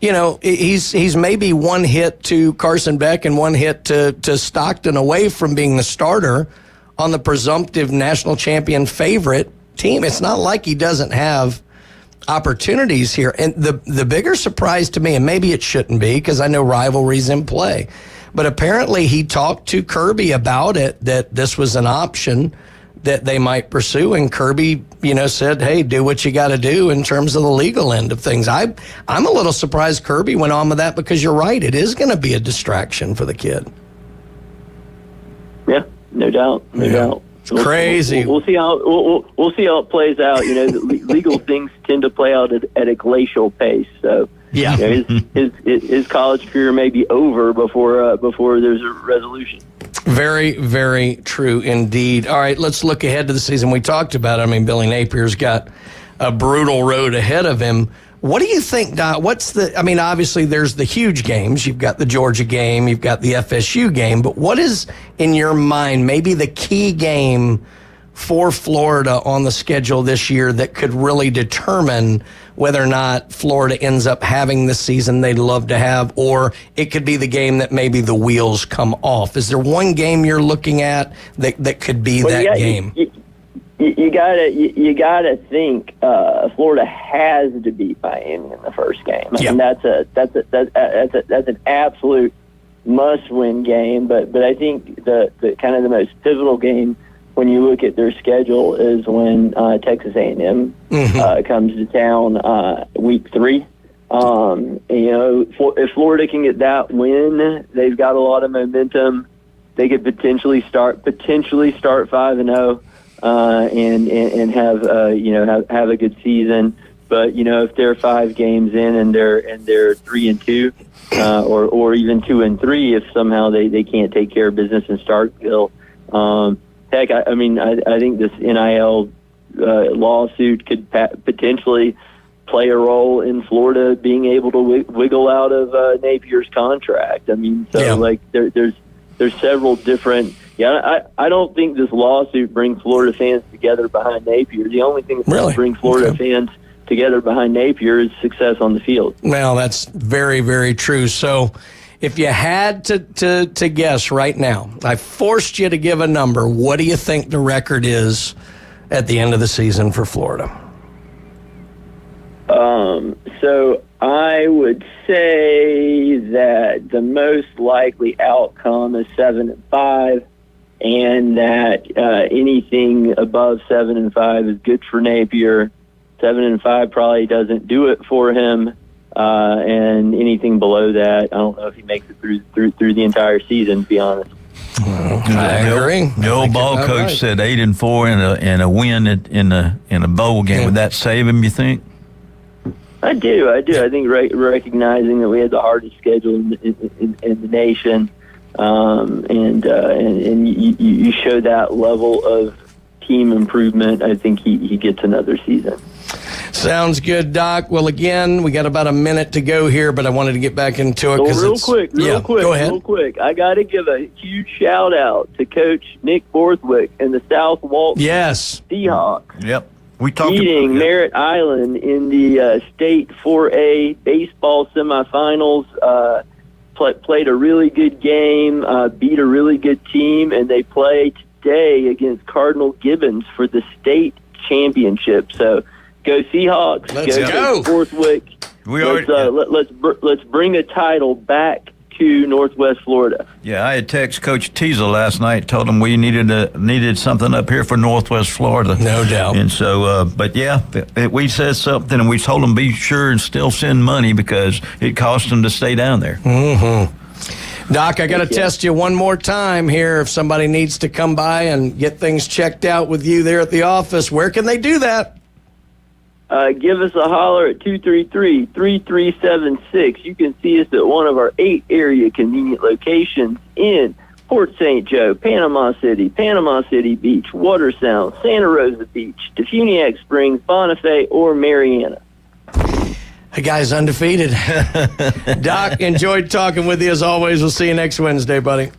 He's maybe one hit to Carson Beck and one hit to Stockton away from being the starter on the presumptive national champion favorite team. It's not like he doesn't have opportunities here. And the bigger surprise to me, and maybe it shouldn't be because I know rivalries in play, but apparently he talked to Kirby about it, that this was an option that they might pursue, and Kirby, said, hey, do what you got to do in terms of the legal end of things. I'm a little surprised Kirby went on with that, because you're right, it is going to be a distraction for the kid. Yeah, no doubt. It's crazy. We'll see how we'll see how it plays out. Legal things tend to play out at a glacial pace. So yeah, his college career may be over before there's a resolution. Very, very true indeed. All right, let's look ahead to the season. We talked about it. Billy Napier's got a brutal road ahead of him. What do you think, Don? Obviously there's the huge games. You've got the Georgia game, you've got the FSU game, but what is, in your mind, maybe the key game for Florida on the schedule this year that could really determine whether or not Florida ends up having the season they'd love to have, or it could be the game that maybe the wheels come off? Is there one game you're looking at that could be game? You gotta think Florida has to beat Miami in the first game. Yeah. And that's an absolute must-win game. But I think the kind of the most pivotal game when you look at their schedule is when Texas A&M comes to town week 3. If Florida can get that win, they've got a lot of momentum. They could potentially start 5-0 and have a good season. But if they're 5 games in and they're 3-2, or even 2-3, if somehow they can't take care of business in Starkville. Heck, I think this NIL lawsuit could potentially play a role in Florida being able to wiggle out of Napier's contract. There's several different. I don't think this lawsuit brings Florida fans together behind Napier. The only thing that brings Florida fans together behind Napier is success on the field. Well, that's very, very true. So if you had to guess right now, I forced you to give a number, what do you think the record is at the end of the season for Florida? So I would say that the most likely outcome is 7-5, and that anything above 7-5 is good for Napier, 7-5 probably doesn't do it for him. And anything below that, I don't know if he makes it through the entire season, to be honest. I agree. The old ball coach said 8-4 and a win in a bowl game. Would that save him, you think? I do. I think recognizing that we had the hardest schedule in the nation, and you show that level of team improvement, I think he gets another season. Sounds good, Doc. Well, again, we got about a minute to go here, but I wanted to get back into it. Real quick. Go ahead. I got to give a huge shout out to Coach Nick Borthwick and the South Walton Seahawks. Yep. We talked beating Merritt Island in the state 4A baseball semifinals. Played a really good game, beat a really good team, and they play today against Cardinal Gibbons for the state championship. So go Seahawks! Let's go. Borthwick. Let's bring a title back to Northwest Florida. Yeah, I had texted Coach Teasel last night, told him we needed something up here for Northwest Florida. No doubt. And so, but yeah, we said something, and we told them be sure and still send money because it cost them to stay down there. Mm-hmm. Doc, I got to test you one more time here. If somebody needs to come by and get things checked out with you there at the office, where can they do that? Give us a holler at 233-3376. You can see us at one of our 8 area convenient locations in Port St. Joe, Panama City Beach, Watersound, Santa Rosa Beach, Defuniak Springs, Bonifay, or Mariana. The guy's undefeated. Doc, enjoyed talking with you as always. We'll see you next Wednesday, buddy.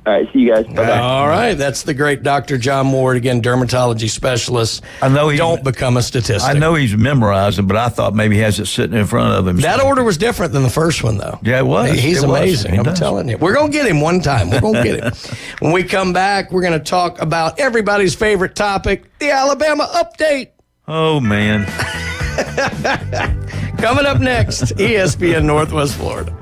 All right, see you guys. Bye-bye. All right, that's the great Dr. John Ward, again, dermatology specialist. I know don't become a statistic. I know he's memorizing, but I thought maybe he has it sitting in front of him. That order was different than the first one, though. Yeah, it was. He's amazing. I'm telling you. We're going to get him one time. We're going to get him. When we come back, we're going to talk about everybody's favorite topic, the Alabama update. Oh, man. Coming up next, ESPN Northwest Florida.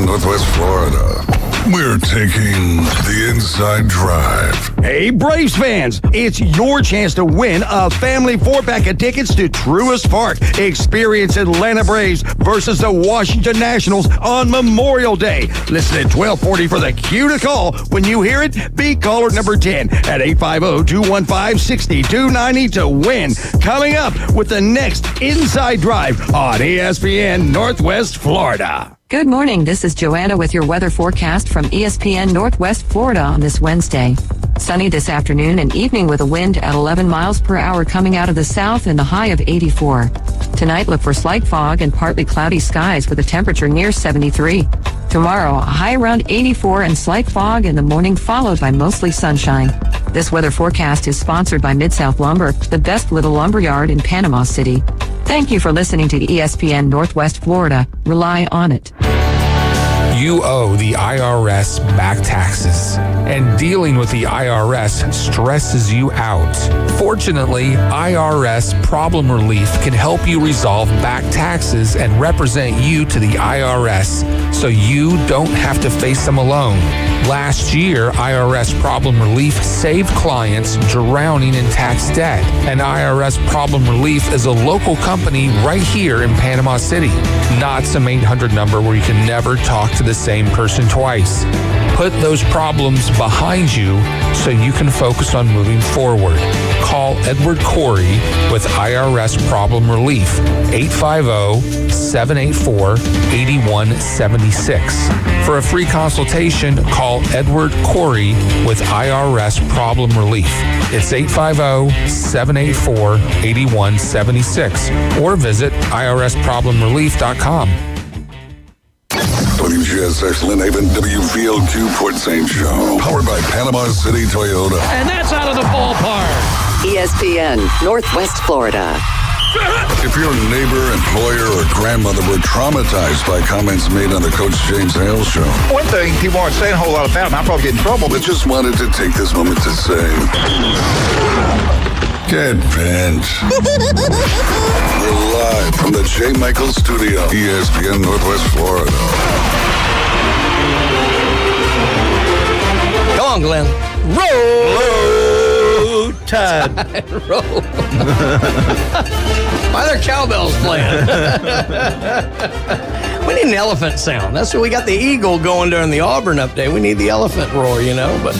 Northwest Florida. We're taking the inside drive. Hey, Braves fans, it's your chance to win a family 4-pack of tickets to Truist Park. Experience Atlanta Braves versus the Washington Nationals on Memorial Day. Listen at 1240 for the cue to call. When you hear it, be caller number 10 at 850-215-6290 to win. Coming up with the next Inside Drive on ESPN Northwest Florida. Good morning. This is Joanna with your weather forecast from ESPN Northwest Florida on this Wednesday. Sunny this afternoon and evening with a wind at 11 miles per hour coming out of the south and a high of 84. Tonight, look for slight fog and partly cloudy skies with a temperature near 73. Tomorrow, a high around 84 and slight fog in the morning followed by mostly sunshine. This weather forecast is sponsored by Mid-South Lumber, the best little lumber yard in Panama City. Thank you for listening to ESPN Northwest Florida. Rely on it. You owe the IRS back taxes, and dealing with the IRS stresses you out. Fortunately, IRS Problem Relief can help you resolve back taxes and represent you to the IRS so you don't have to face them alone. Last year, IRS Problem Relief saved clients drowning in tax debt. And IRS Problem Relief is a local company right here in Panama City, not some 800 number where you can never talk to the same person twice. Put those problems behind you so you can focus on moving forward. Call Edward Corey with IRS Problem Relief, 850-784-8176. For a free consultation, call Edward Corey with IRS Problem Relief. It's 850-784-8176 or visit irsproblemrelief.com. WGSX Lynn Haven, WVLQ Port St. Joe. Powered by Panama City Toyota. And that's out of the ballpark. ESPN Northwest Florida. If your neighbor, employer, or grandmother were traumatized by comments made on the Coach James Hale show. One thing people aren't saying a whole lot about, and I'll probably get in trouble, but just wanted to take this moment to say, get bent. We're live from from the J. Michaels Studio, ESPN Northwest Florida. Come on, Glenn. Roll Tide. Roll. Why are there cowbells playing? We need an elephant sound. That's what we got the eagle going during the Auburn update. We need the elephant roar, but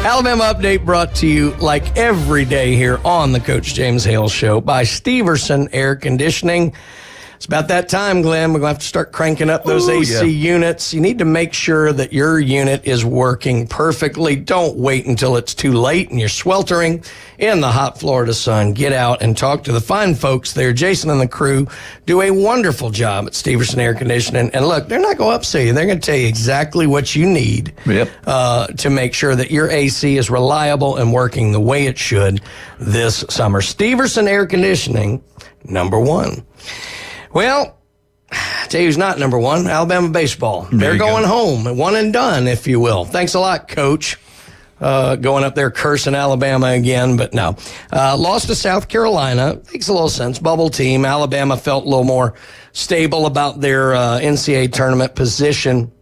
Alabama Update brought to you like every day here on the Coach James Hale Show by Steverson Air Conditioning. It's about that time, Glenn. We're going to have to start cranking up those AC units. You need to make sure that your unit is working perfectly. Don't wait until it's too late and you're sweltering in the hot Florida sun. Get out and talk to the fine folks there. Jason and the crew do a wonderful job at Steverson Air Conditioning. And look, they're not going to upsell you. They're going to tell you exactly what you need to make sure that your AC is reliable and working the way it should this summer. Steverson Air Conditioning, number one. Well, I tell you who's not number one, Alabama baseball. They're going home, one and done, if you will. Thanks a lot, Coach. Going up there cursing Alabama again, but no. Lost to South Carolina. Makes a little sense. Bubble team. Alabama felt a little more stable about their NCAA tournament position,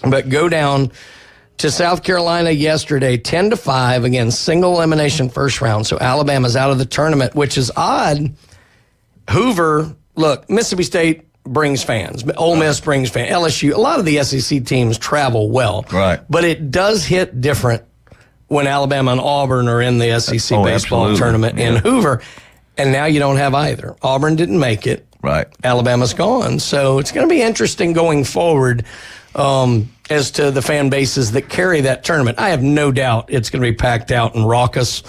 but go down to South Carolina yesterday, 10-5, again, single elimination first round. So Alabama's out of the tournament, which is odd. Hoover... Look, Mississippi State brings fans. Ole Miss brings fans. LSU, a lot of the SEC teams travel well. Right. But it does hit different when Alabama and Auburn are in the SEC baseball tournament in Hoover. And now you don't have either. Auburn didn't make it. Right. Alabama's gone. So it's going to be interesting going forward as to the fan bases that carry that tournament. I have no doubt it's going to be packed out and raucous.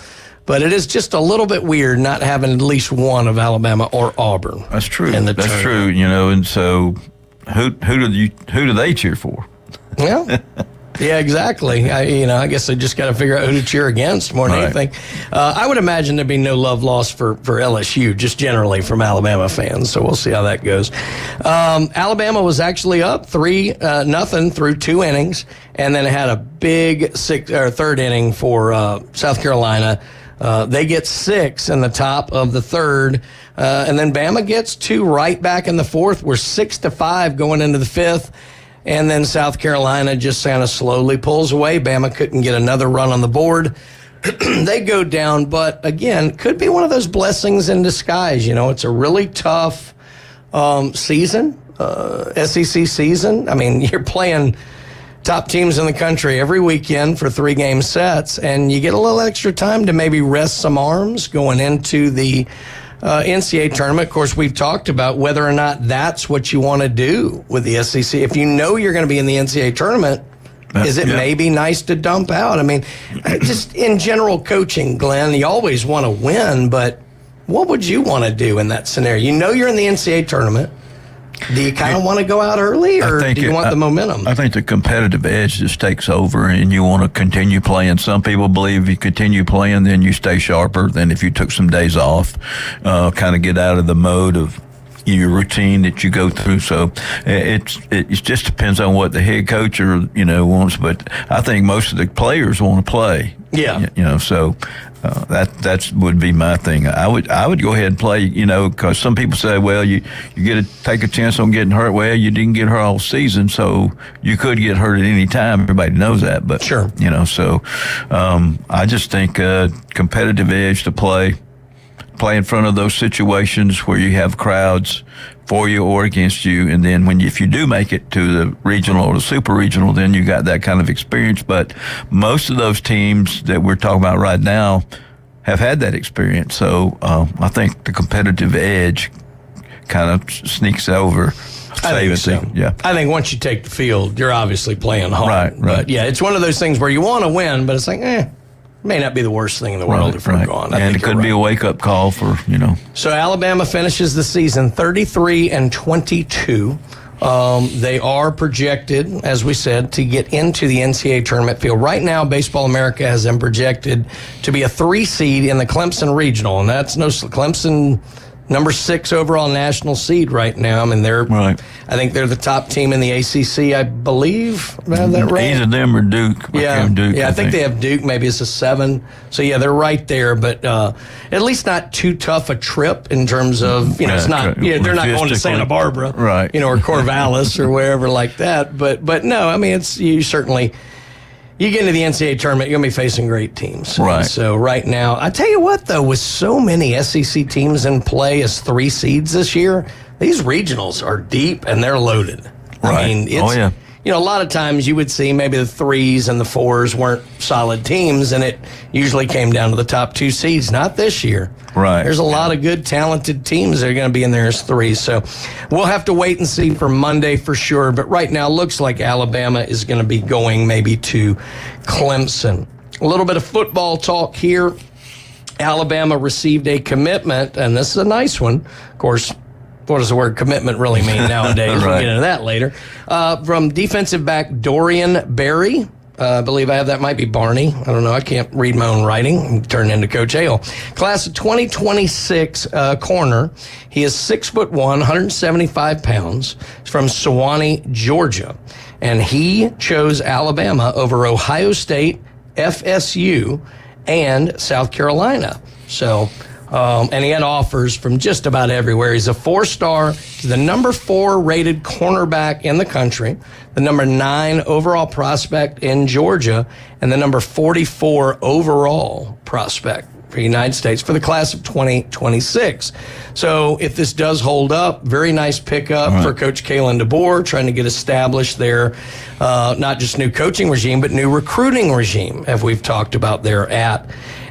But it is just a little bit weird not having at least one of Alabama or Auburn. That's true. That's true. And so who do they cheer for? Well, yeah, exactly. I guess they just got to figure out who to cheer against more than anything. I would imagine there'd be no love lost for LSU, just generally from Alabama fans. So we'll see how that goes. Alabama was actually up 3-0 through 2 innings, and then it had a big third inning for South Carolina. They get 6 in the top of the third, and then Bama gets 2 right back in the fourth. We're 6-5 going into the fifth, and then South Carolina just kind of slowly pulls away. Bama couldn't get another run on the board. They go down, but again, could be one of those blessings in disguise. It's a really tough season, SEC season. I mean, you're playing top teams in the country every weekend for 3-game sets, and you get a little extra time to maybe rest some arms going into the NCAA tournament. Of course, we've talked about whether or not that's what you want to do with the SEC. If you know you're going to be in the NCAA tournament, is it maybe nice to dump out? I mean, just in general coaching, Glenn, you always want to win, but what would you want to do in that scenario? You know you're in the NCAA tournament. Do you kind of want to go out early, or do you want the momentum? I think the competitive edge just takes over, and you want to continue playing. Some people believe if you continue playing, then you stay sharper than if you took some days off, kind of get out of the mode of your routine that you go through. So it just depends on what the head coach wants. But I think most of the players want to play. Yeah. So that would be my thing. I would go ahead and play, because some people say, well, you get to take a chance on getting hurt. Well, you didn't get hurt all season, so you could get hurt at any time. Everybody knows that, but sure, So I just think competitive edge to play in front of those situations where you have crowds for you or against you, and then if you do make it to the regional or the super regional, then you got that kind of experience. But most of those teams that we're talking about right now have had that experience, so I think the competitive edge kind of sneaks over. I think so. Yeah. I think once you take the field, you're obviously playing home. Right. But yeah, it's one of those things where you want to win, but it's like, may not be the worst thing in the world if we're gone. And it could be a wake-up call for, So Alabama finishes the season 33-22. They are projected, as we said, to get into the NCAA tournament field. Right now, Baseball America has them projected to be a 3 seed in the Clemson Regional, and that's Clemson. Number 6 overall national seed right now. I mean, I think they're the top team in the ACC, I believe. I have that right? Either them or Duke. I think they have Duke. Maybe it's a 7. So, yeah, they're right there. But at least not too tough a trip in terms of, it's not, they're not going to Santa Barbara. Right. Or Corvallis or wherever like that. But no, I mean, you get into the NCAA tournament, you're going to be facing great teams. Right. And so right now, I tell you what, though, with so many SEC teams in play as 3 seeds this year, these regionals are deep and they're loaded. Right. I mean, it's, a lot of times you would see maybe the 3s and the 4s weren't solid teams, and it usually came down to the top 2 seeds. Not this year. Right. There's a lot of good, talented teams that are going to be in there as 3s. So we'll have to wait and see for Monday for sure. But right now, looks like Alabama is going to be going maybe to Clemson. A little bit of football talk here. Alabama received a commitment, and this is a nice one. Of course, what does the word commitment really mean nowadays? We'll get into that later. From defensive back Dorian Berry. I believe I have that. Might be Barney. I don't know. I can't read my own writing. I'm turning into Coach Hale. Class of 2026 corner. He is 6'1", 175 pounds. He's from Sewanee, Georgia. And he chose Alabama over Ohio State, FSU, and South Carolina. So, and he had offers from just about everywhere. He's a 4-star, the number 4 rated cornerback in the country, the number 9 overall prospect in Georgia, and the number 44 overall prospect for the United States for the class of 2026. So if this does hold up, very nice pickup for Coach Kalen DeBoer, trying to get established there, not just new coaching regime, but new recruiting regime, as we've talked about there at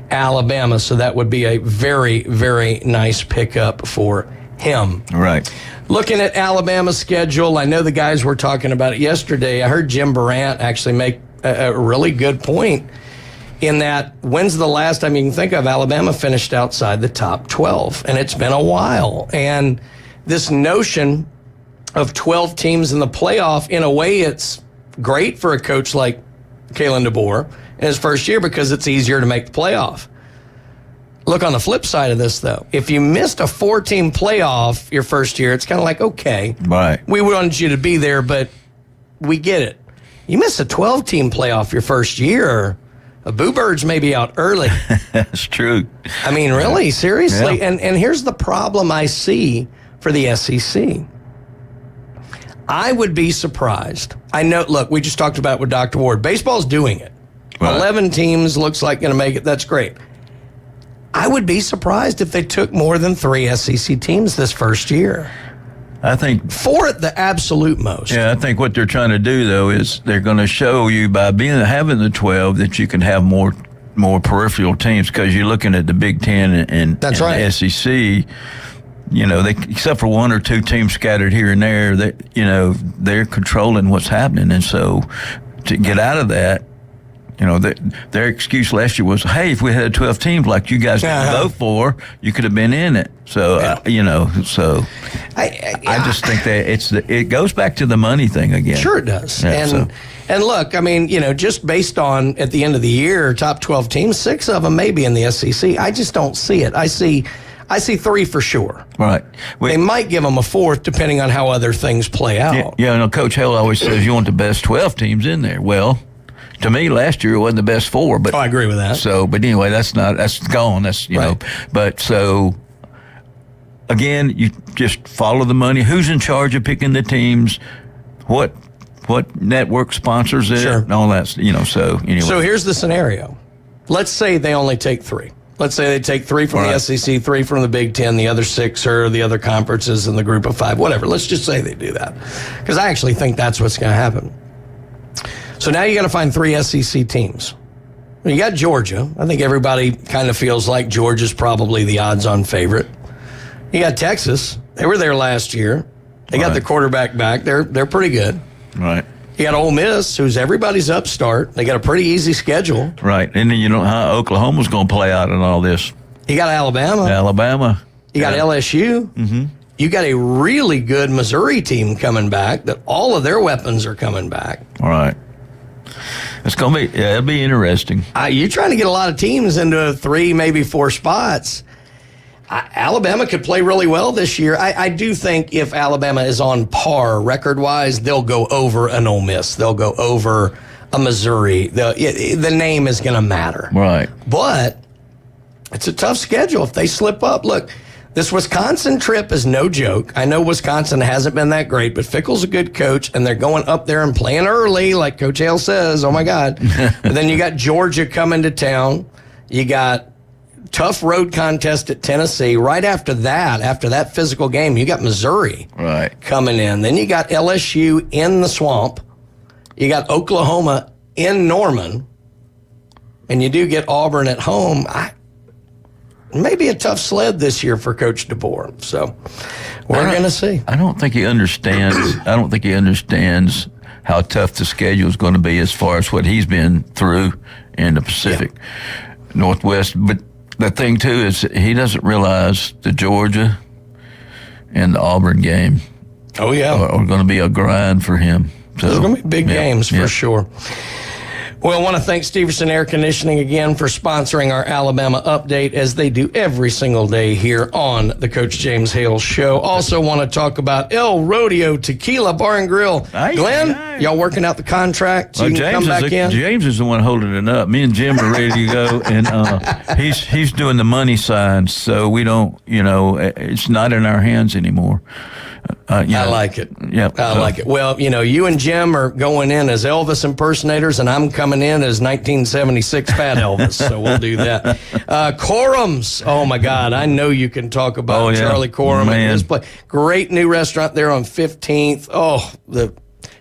Alabama. So that would be a very, very nice pickup for him. Right. Looking at Alabama's schedule, I know the guys were talking about it yesterday. I heard Jim Durant actually make a really good point in that when's the last time you can think of Alabama finished outside the top 12? And it's been a while. And this notion of 12 teams in the playoff, in a way, it's great for a coach like Kalen DeBoer in his first year because it's easier to make the playoff. Look on the flip side of this, though. If you missed a 4-team playoff your first year, it's kind of like, okay, we wanted you to be there, but we get it. You miss a 12-team playoff your first year, a Boo Birds may be out early. That's true. I mean, really, seriously. Yeah. And here's the problem I see for the SEC. I would be surprised. I know, look, we just talked about it with Dr. Ward. Baseball's doing it. 11 teams looks like going to make it. That's great. I would be surprised if they took more than 3 SEC teams this first year. I think 4 at the absolute most. Yeah, I think what they're trying to do, though, is they're going to show you by having the 12 that you can have more peripheral teams, because you're looking at the Big Ten and That's right. The SEC. They except for 1 or 2 teams scattered here and there, that they're controlling what's happening, and so to get out of that. Their excuse last year was, hey, if we had 12 teams like you guys didn't vote for, you could have been in it. So, I just think that it goes back to the money thing again. Sure it does. Yeah, and look, I mean, just based on at the end of the year, top 12 teams, 6 of them may be in the SEC. I just don't see it. I see 3 for sure. Right. They might give them a 4th depending on how other things play out. Yeah, Coach Hale always says you want the best 12 teams in there. Well, to me, last year it wasn't the best 4, but I agree with that. So, but anyway, that's gone. That's right. But so again, you just follow the money. Who's in charge of picking the teams? What network sponsors it? Sure. And all that. So anyway. So here's the scenario. Let's say they only take 3. Let's say they take 3 from the SEC, 3 from the Big Ten, the other 6 are the other conferences in the group of 5, whatever. Let's just say they do that, because I actually think that's what's going to happen. So now you got to find 3 SEC teams. You got Georgia. I think everybody kind of feels like Georgia's probably the odds-on favorite. You got Texas. They were there last year. They got the quarterback back. They're pretty good. Right. You got Ole Miss, who's everybody's upstart. They got a pretty easy schedule. Right. And then you know how Oklahoma's going to play out in all this. You got Alabama. You got LSU. Mm-hmm. You got a really good Missouri team coming back, that all of their weapons are coming back. All right. It's going to be, it'll be interesting. You're trying to get a lot of teams into 3, maybe 4 spots. Alabama could play really well this year. I do think if Alabama is on par record-wise, they'll go over an Ole Miss. They'll go over a Missouri. The name is going to matter. Right. But it's a tough schedule if they slip up. Look, this Wisconsin trip is no joke. I know Wisconsin hasn't been that great, but Fickle's a good coach, and they're going up there and playing early, like Coach Hale says. Oh, my God. But then you got Georgia coming to town. You got tough road contest at Tennessee. Right after that physical game, you got Missouri coming in. Then you got LSU in the swamp. You got Oklahoma in Norman. And you do get Auburn at home. Maybe a tough sled this year for Coach DeBoer. So we're going to see. I don't think he understands. How tough the schedule is going to be as far as what he's been through in the Pacific Northwest. But the thing too is he doesn't realize the Georgia and the Auburn game. Oh yeah, are going to be a grind for him. So, those are going to be big games for sure. Well, I want to thank Steverson Air Conditioning again for sponsoring our Alabama update, as they do every single day here on the Coach James Hale Show. Also want to talk about El Rodeo Tequila Bar and Grill. Glenn, y'all working out the contract so you can come back in? James is the one holding it up. Me and Jim are ready to go, and he's doing the money signs, so we don't, it's not in our hands anymore. I like it. Yeah, I like it. Well, you and Jim are going in as Elvis impersonators, and I'm coming in as 1976 Fat Elvis. So we'll do that. Corum's. Oh my God, I know you can talk about Charlie Corum and his place. Great new restaurant there on 15th. Oh, the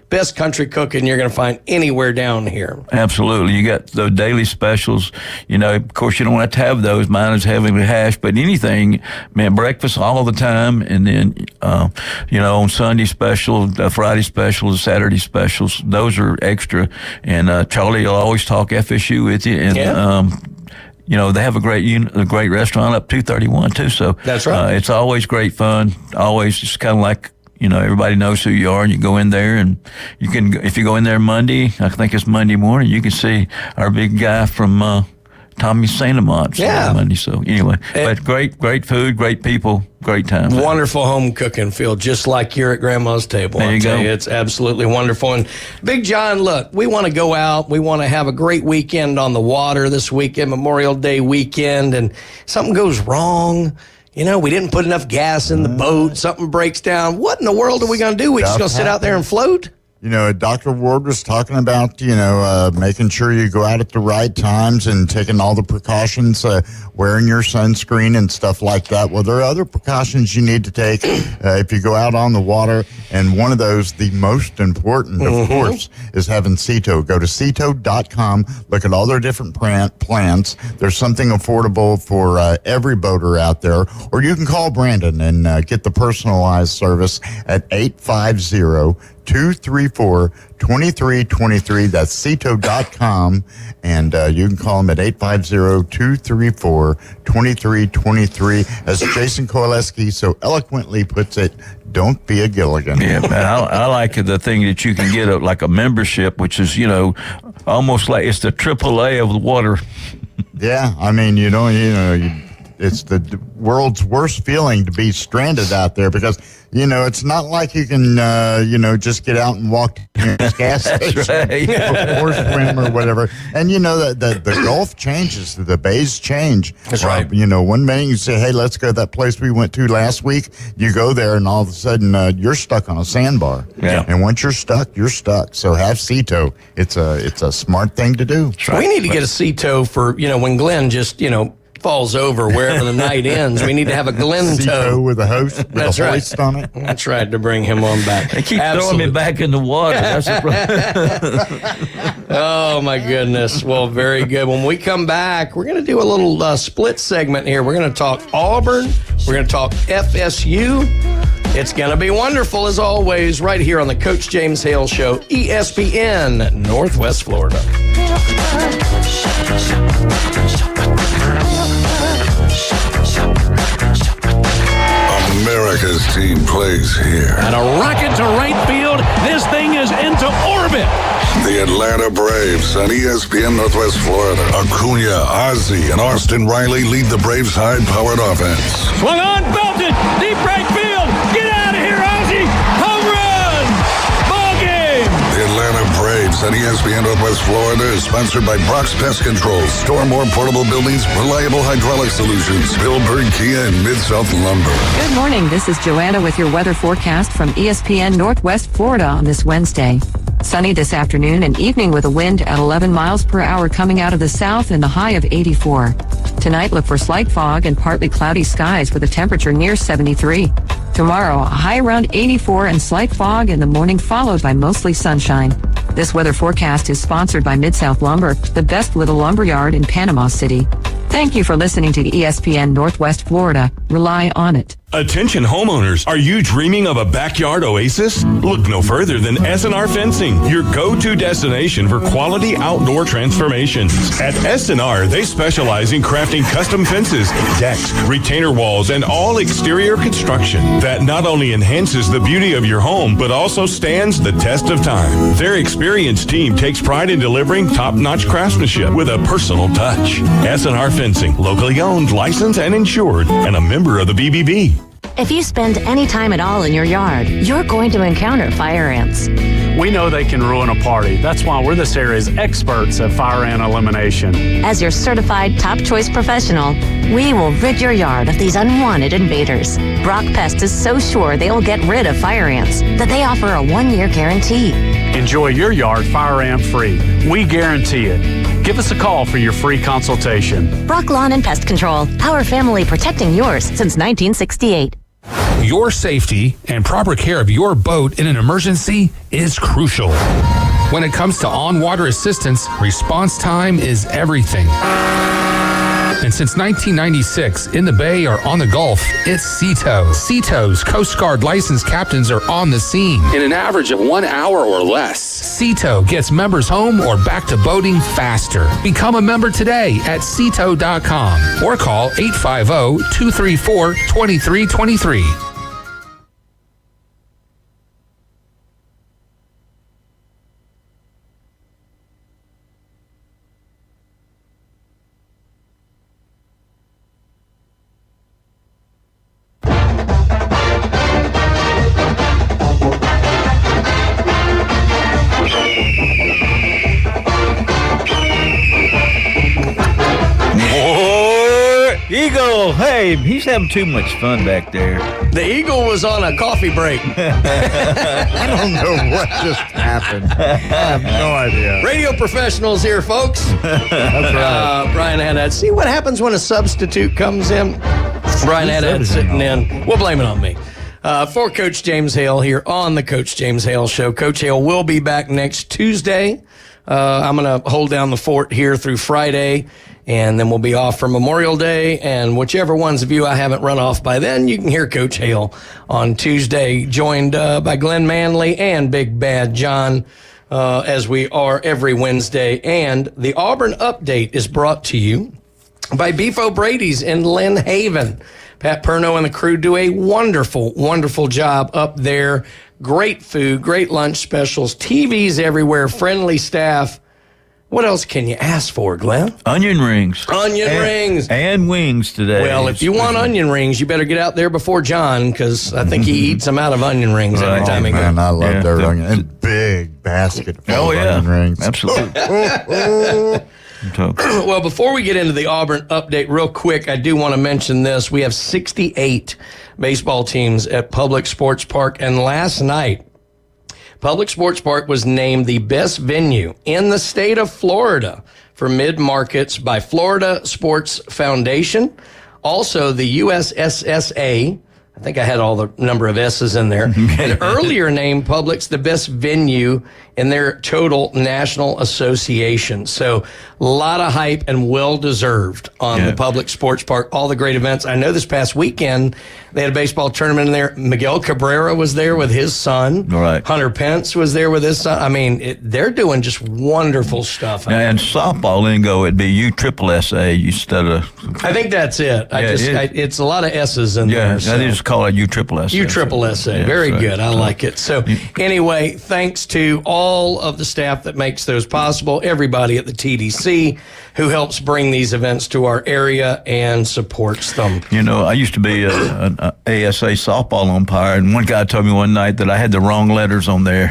best country cooking you're going to find anywhere down here. Absolutely. You got the daily specials. Of course, you don't have to have those. Mine is heavily hashed, but anything, man, breakfast all the time. And then, on Sunday specials, Friday specials, Saturday specials, those are extra. And Charlie will always talk FSU with you. And, they have a great restaurant up 231 too. So that's right. It's always great fun. Always just kind of like, everybody knows who you are, and you go in there, and you can, if you go in there Monday, I think it's Monday morning, you can see our big guy from Tommy St. Amont's Monday. So anyway, but great food, great people, great time. Wonderful home cooking, Phil, just like you're at Grandma's table. There you go. It's absolutely wonderful. And Big John, look, we want to go out. We want to have a great weekend on the water this weekend, Memorial Day weekend, and something goes wrong. We didn't put enough gas in the boat. Something breaks down. What in the world are we going to do? We just going to sit out there and float? Dr. Ward was talking about, making sure you go out at the right times and taking all the precautions, wearing your sunscreen and stuff like that. Well, there are other precautions you need to take if you go out on the water. And one of those, the most important, of course, is having Ceto. Go to Ceto.com, look at all their different plans. There's something affordable for every boater out there. Or you can call Brandon and get the personalized service at 850-234-2323. That's Ceto.com. And you can call them at 850-234-2323. As Jason Koleski so eloquently puts it, don't be a Gilligan. Yeah, man, I like the thing that you can get like a membership, which is, almost like it's the AAA of the water. Yeah, I mean, it's the world's worst feeling to be stranded out there because, it's not like you can, just get out and walk to the gas station or swim or whatever. And, the Gulf changes, the bays change. That's right. One minute you say, hey, let's go to that place we went to last week. You go there and all of a sudden you're stuck on a sandbar. Yeah. And once you're stuck, you're stuck. So have Ceto. It's a smart thing to do. Right. We need to get a Ceto for, when Glenn just, falls over wherever the night ends. We need to have a Glen toe with a host with That's a hoist on it. That's right, to bring him on back. They keep throwing me back in the water. That's the problem. Oh my goodness. Well, very good. When we come back, we're going to do a little split segment here. We're going to talk Auburn. We're going to talk FSU. It's going to be wonderful as always right here on the Coach James Hale Show, ESPN Northwest Florida. America's team plays here. And a rocket to right field. This thing is into orbit. The Atlanta Braves on ESPN Northwest Florida. Acuna, Ozzie, and Austin Riley lead the Braves' high-powered offense. Swung on, belted, deep right field. Get out of here, Ozzie! Home run! Ball game! The Atlanta Braves on ESPN Northwest Florida is sponsored by Brock's Pest Control. Store more portable buildings, reliable hydraulic solutions. Billberg Kia and Mid-South Lumber. Good morning. This is Joanna with your weather forecast from ESPN Northwest Florida on this Wednesday. Sunny this afternoon and evening with a wind at 11 miles per hour coming out of the south and a high of 84. Tonight, look for slight fog and partly cloudy skies with a temperature near 73. Tomorrow, a high around 84 and slight fog in the morning followed by mostly sunshine. This weather forecast is sponsored by Mid-South Lumber, the best little lumber yard in Panama City. Thank you for listening to ESPN Northwest Florida. Rely on it. Attention homeowners, are you dreaming of a backyard oasis? Look no further than S&R Fencing, your go-to destination for quality outdoor transformations. At S&R, they specialize in crafting custom fences, decks, retainer walls, and all exterior construction that not only enhances the beauty of your home, but also stands the test of time. Their experienced team takes pride in delivering top-notch craftsmanship with a personal touch. S&R Fencing, locally owned, licensed, and insured, and a member of the BBB. If you spend any time at all in your yard, you're going to encounter fire ants. We know they can ruin a party. That's why we're this area's experts at fire ant elimination. As your certified top choice professional, we will rid your yard of these unwanted invaders. Brock Pest is so sure they will get rid of fire ants that they offer a 1-year guarantee. Enjoy your yard fire ant free. We guarantee it. Give us a call for your free consultation. Brock Lawn and Pest Control, our family protecting yours since 1968. Your safety and proper care of your boat in an emergency is crucial. When it comes to on-water assistance, response time is everything. And since 1996, in the Bay or on the Gulf, it's Seato. Seato's Coast Guard licensed captains are on the scene in an average of 1 hour or less. Seato gets members home or back to boating faster. Become a member today at Seato.com or call 850-234-2323. Eagle, hey, he's having too much fun back there. The Eagle was on a coffee break. I don't know what just happened. I have no idea. Radio professionals here, folks. That's right. Brian Haddad. See what happens when a substitute comes in? Brian Haddad sitting in. We'll blame it on me. For Coach James Hale here on the Coach James Hale Show. Coach Hale will be back next Tuesday. I'm going to hold down the fort here through Friday, and then we'll be off for Memorial Day. And whichever ones of you I haven't run off by then, you can hear Coach Hale on Tuesday, joined by Glenn Manley and Big Bad John, as we are every Wednesday. And the Auburn Update is brought to you by Beef O'Brady's in Lynn Haven. Pat Perno and the crew do a wonderful, wonderful job up there. Great food, great lunch specials, TVs everywhere, friendly staff. What else can you ask for, Glenn? Onion rings. Rings. And wings today. Well, if you want onion rings, you better get out there before John, because I think he eats them out of onion rings every time he goes. Man, I love their onion. And big basket full of onion rings. Absolutely. Well, before we get into the Auburn Update real quick, I do want to mention this. We have 68 baseball teams at Public Sports Park, and last night, Public Sports Park was named the best venue in the state of Florida for mid-markets by Florida Sports Foundation. Also, the USSSA, I think I had all the number of S's in there, and earlier named Publix the best venue in their total national association. So a lot of hype and well-deserved on the Public Sports Park, all the great events. I know this past weekend They had a baseball tournament in there. Miguel Cabrera was there with his son. Right. Hunter Pence was there with his son. I mean, they're doing just wonderful stuff. And softball lingo, it'd be USSSA instead of. I think that's it. It's a lot of S's in there. Yeah, they just call it USSSA. USSSA. Very good. I like it. So anyway, thanks to all of the staff that makes those possible, everybody at the TDC who helps bring these events to our area and supports them. You know, I used to be an ASA softball umpire, and one guy told me one night that I had the wrong letters on there.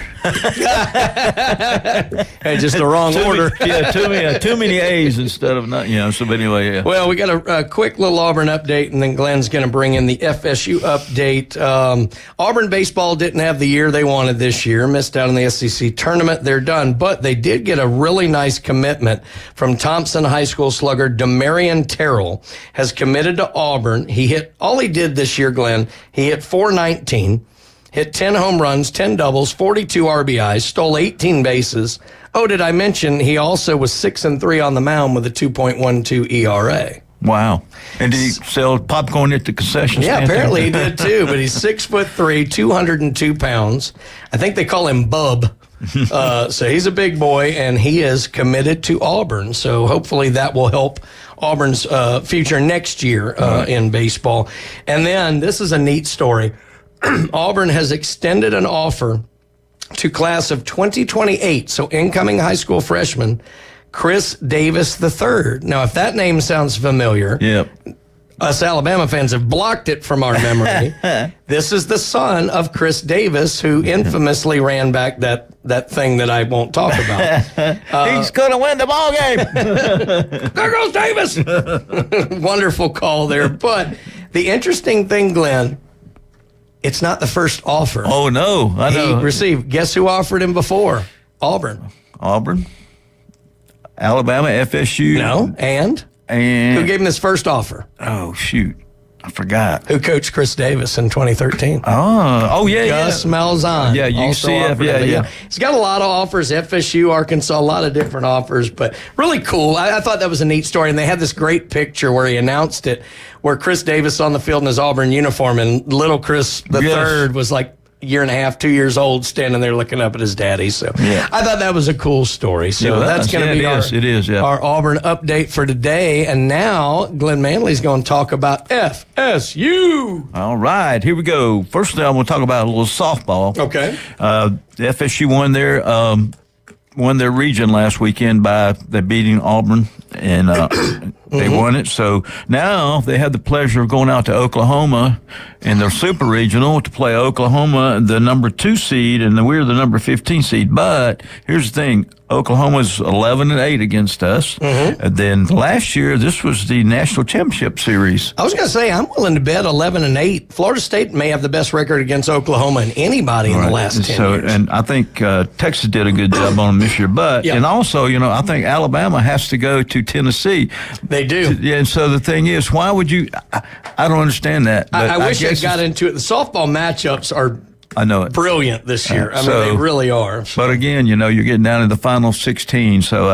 Hey, just the wrong order. Too many A's instead of not. So but anyway, yeah. Well, we got a quick little Auburn update, and then Glenn's going to bring in the FSU update. Auburn baseball didn't have the year they wanted this year. Missed out on the SEC tournament. They're done, but they did get a really nice commitment from Thompson High School slugger Demarion Terrell. Has committed to Auburn. All he did this year, Glenn, he hit .419. Hit 10 home runs, 10 doubles, 42 RBIs, stole 18 bases. Oh, did I mention he also was 6-3 on the mound with a 2.12 ERA? Wow. And did he sell popcorn at the concession stand? Yeah, apparently he did too, but he's 6'3", 202 pounds. I think they call him Bub. So he's a big boy, and he is committed to Auburn. So hopefully that will help Auburn's future next year in baseball. And then this is a neat story. Auburn has extended an offer to class of 2028, so incoming high school freshman, Chris Davis III. Now, if that name sounds familiar, us Alabama fans have blocked it from our memory. This is the son of Chris Davis, who infamously ran back that thing that I won't talk about. He's going to win the ball game. There goes Davis. Wonderful call there. But the interesting thing, Glenn, it's not the first offer. Oh, no. I know. He received. Guess who offered him before? Auburn. Alabama, FSU. No. And who gave him his first offer? Oh, shoot. I forgot. Who coached Chris Davis in 2013? Oh, yeah, Gus Malzahn. Yeah, UCF. Yeah. He's got a lot of offers, FSU, Arkansas, a lot of different offers, but really cool. I thought that was a neat story, and they had this great picture where he announced it, where Chris Davis on the field in his Auburn uniform, and little Chris the third was like a year and a half, 2 years old, standing there looking up at his daddy. So I thought that was a cool story. So that's going to be our Auburn update for today. And now Glenn Manley's going to talk about FSU. All right, here we go. First thing I'm going to talk about a little softball. Okay. FSU won their region last weekend by beating Auburn, and they won it. So now they have the pleasure of going out to Oklahoma in their super regional to play Oklahoma, the number 2 seed, and we're the number 15 seed. But here's the thing. Oklahoma's 11-8 against us. And then last year, this was the national championship series. I was going to say, I'm willing to bet 11-8. Florida State may have the best record against Oklahoma in anybody in the last 10 years. And I think Texas did a good job on them this year. But, and also, I think Alabama has to go to Tennessee. They do. And so the thing is, why would you? I don't understand that. But I wish I got into it. The softball matchups are brilliant this year. I mean, they really are. But again, you're getting down to the final 16, so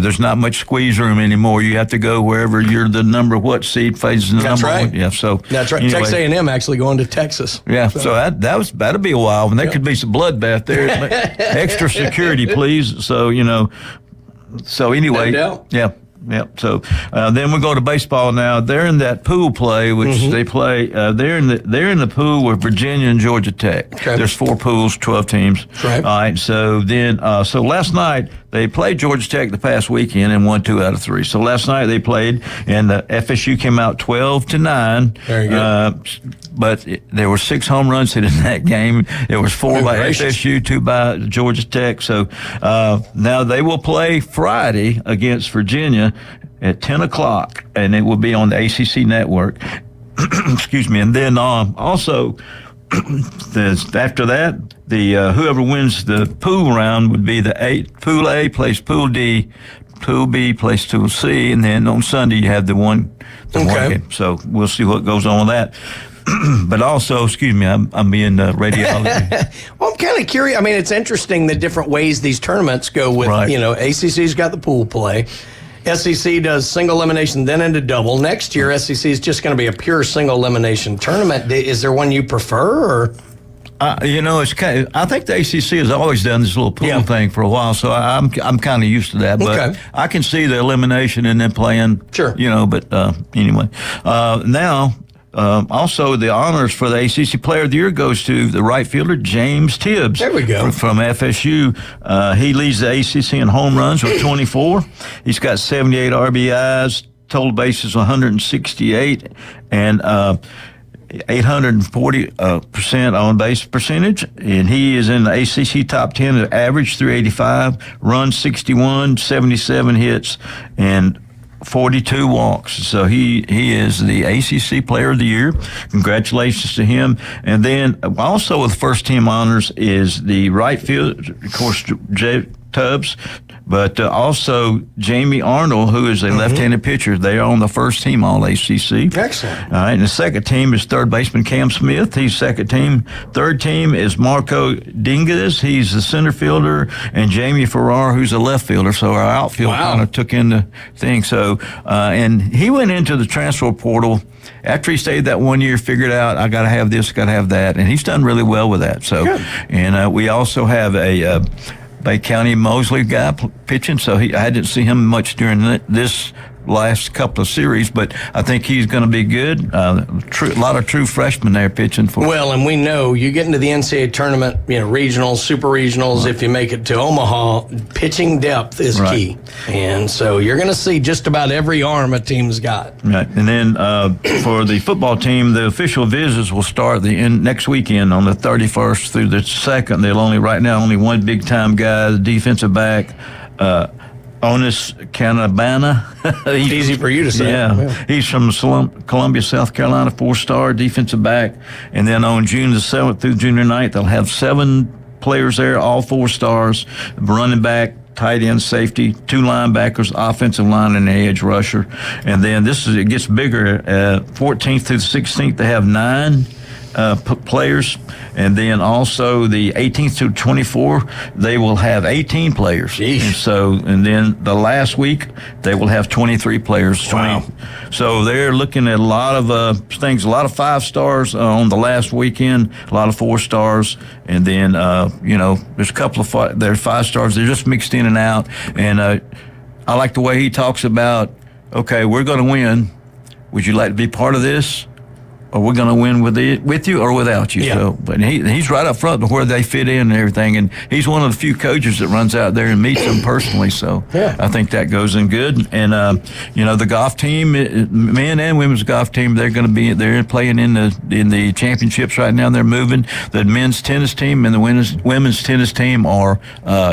there's not much squeeze room anymore. You have to go wherever you're the number seed faces the number one. Yeah, so that's right. Anyway, Texas A&M actually going to Texas. Yeah, so that'll be a while, and there could be some bloodbath there. Extra security, please. So So anyway, Yeah. So then we go to baseball now. They're in that pool play, which they play. They're in the pool with Virginia and Georgia Tech. Okay. There's 4 pools, 12 teams. Right. All right. So then, so last night they played Georgia Tech the past weekend and won 2 out of 3. So last night they played, and the FSU came out 12-9. Very good. But there were 6 home runs hit in that game. There was 4 by FSU, 2 by Georgia Tech. So now they will play Friday against Virginia at 10 o'clock, and it will be on the ACC network. Excuse me. And then also after that, the whoever wins the pool round would be Pool A plays Pool D, Pool B plays Pool C, and then on Sunday you have the one game. So we'll see what goes on with that. But also, excuse me, I'm being radiology. Well, I'm kind of curious. I mean, it's interesting the different ways these tournaments go with, ACC's got the pool play. SEC does single elimination, then into double. Next year, SEC is just going to be a pure single elimination tournament. Is there one you prefer, or? It's kind of, I think the ACC has always done this little pool thing for a while, so I'm kind of used to that. But I can see the elimination and then playing. Sure. But anyway, now. Also, the honors for the ACC Player of the Year goes to the right fielder, James Tibbs. There we go. From FSU. He leads the ACC in home runs with 24. He's got 78 RBIs, total bases 168, and 840% on base percentage. And he is in the ACC top 10 of average, 385, runs 61, 77 hits, and 42 walks. So he is the ACC Player of the Year. Congratulations to him. And then also with first team honors is the right field, of course, Jay Tubbs, but also Jamie Arnold, who is a left-handed pitcher. They are on the first team All-ACC. Excellent. All right, and the second team is third baseman Cam Smith. He's second team. Third team is Marco Dingas. He's the center fielder, and Jamie Farrar, who's a left fielder. So our outfield kind of took in the thing. So, and he went into the transfer portal after he stayed that 1 year, figured out, I got to have this, got to have that, and he's done really well with that. So, and we also have a Bay County Mosley guy pitching, so I didn't see him much during this last couple of series, but I think he's going to be good. A lot of true freshmen there pitching for. Well, and we know you get into the NCAA tournament, regionals, super regionals. If you make it to Omaha, pitching depth is key, and so you're going to see just about every arm a team's got. Right, and then for the football team, the official visits will start next weekend on the 31st through the 2nd. They'll only one big time guy, the defensive back. Onis Canabana. Easy for you to say. Yeah. He's from Columbia, South Carolina, 4-star defensive back. And then on June the 7th through June the 9th, they'll have 7 players there, all 4 stars, running back, tight end, safety, 2 linebackers, offensive line, and an edge rusher. And then it gets bigger. 14th through the 16th, they have 9 players, and then also the 18th to 24, they will have 18 players. And then the last week they will have 23 players. Wow! So they're looking at a lot of things. A lot of 5 stars on the last weekend. A lot of 4 stars, and then there's a couple of there's 5 stars. They're just mixed in and out. And I like the way he talks about. Okay, we're going to win. Would you like to be part of this? Or we're going to win with you or without you. So, but he's right up front to where they fit in and everything. And he's one of the few coaches that runs out there and meets them personally. So I think that goes in good. And, the golf team, men and women's golf team, they're playing in the championships right now. They're moving. The men's tennis team and the women's tennis team are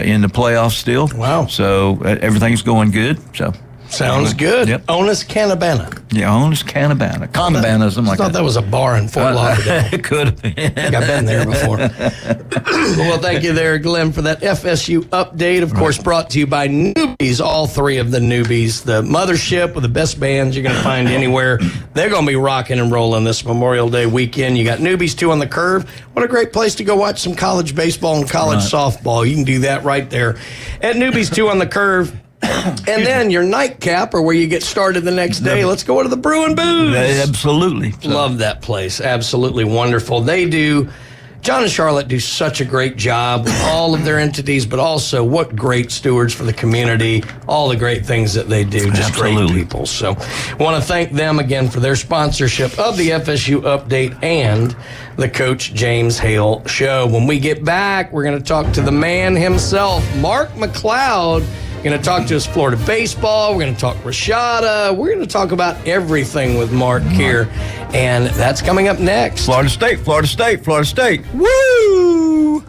in the playoffs still. Wow. So everything's going good. So. Sounds good. Yep. Onis Canabana. Yeah, Onis Canabana. Canabana, something like that. I thought that was a bar in Fort Lauderdale. It could have been. I think I've been there before. Well, thank you there, Glenn, for that FSU update. Of course, brought to you by Newbies, all 3 of the Newbies. The mothership with the best bands you're going to find anywhere. They're going to be rocking and rolling this Memorial Day weekend. You got Newbies 2 on the Curve. What a great place to go watch some college baseball and college softball. You can do that right there at Newbies 2 on the Curve. And then your nightcap, or where you get started the next day, let's go to the Brew and Booze. Absolutely. Love that place. Absolutely wonderful. John and Charlotte do such a great job with all of their entities, but also what great stewards for the community, all the great things that they do, just great people. So I want to thank them again for their sponsorship of the FSU Update and the Coach James Hale Show. When we get back, we're going to talk to the man himself, Mark McLeod. We're going to talk to us Florida baseball. We're going to talk Rashada. We're going to talk about everything with Mark here. And that's coming up next. Florida State, Florida State, Florida State. Woo!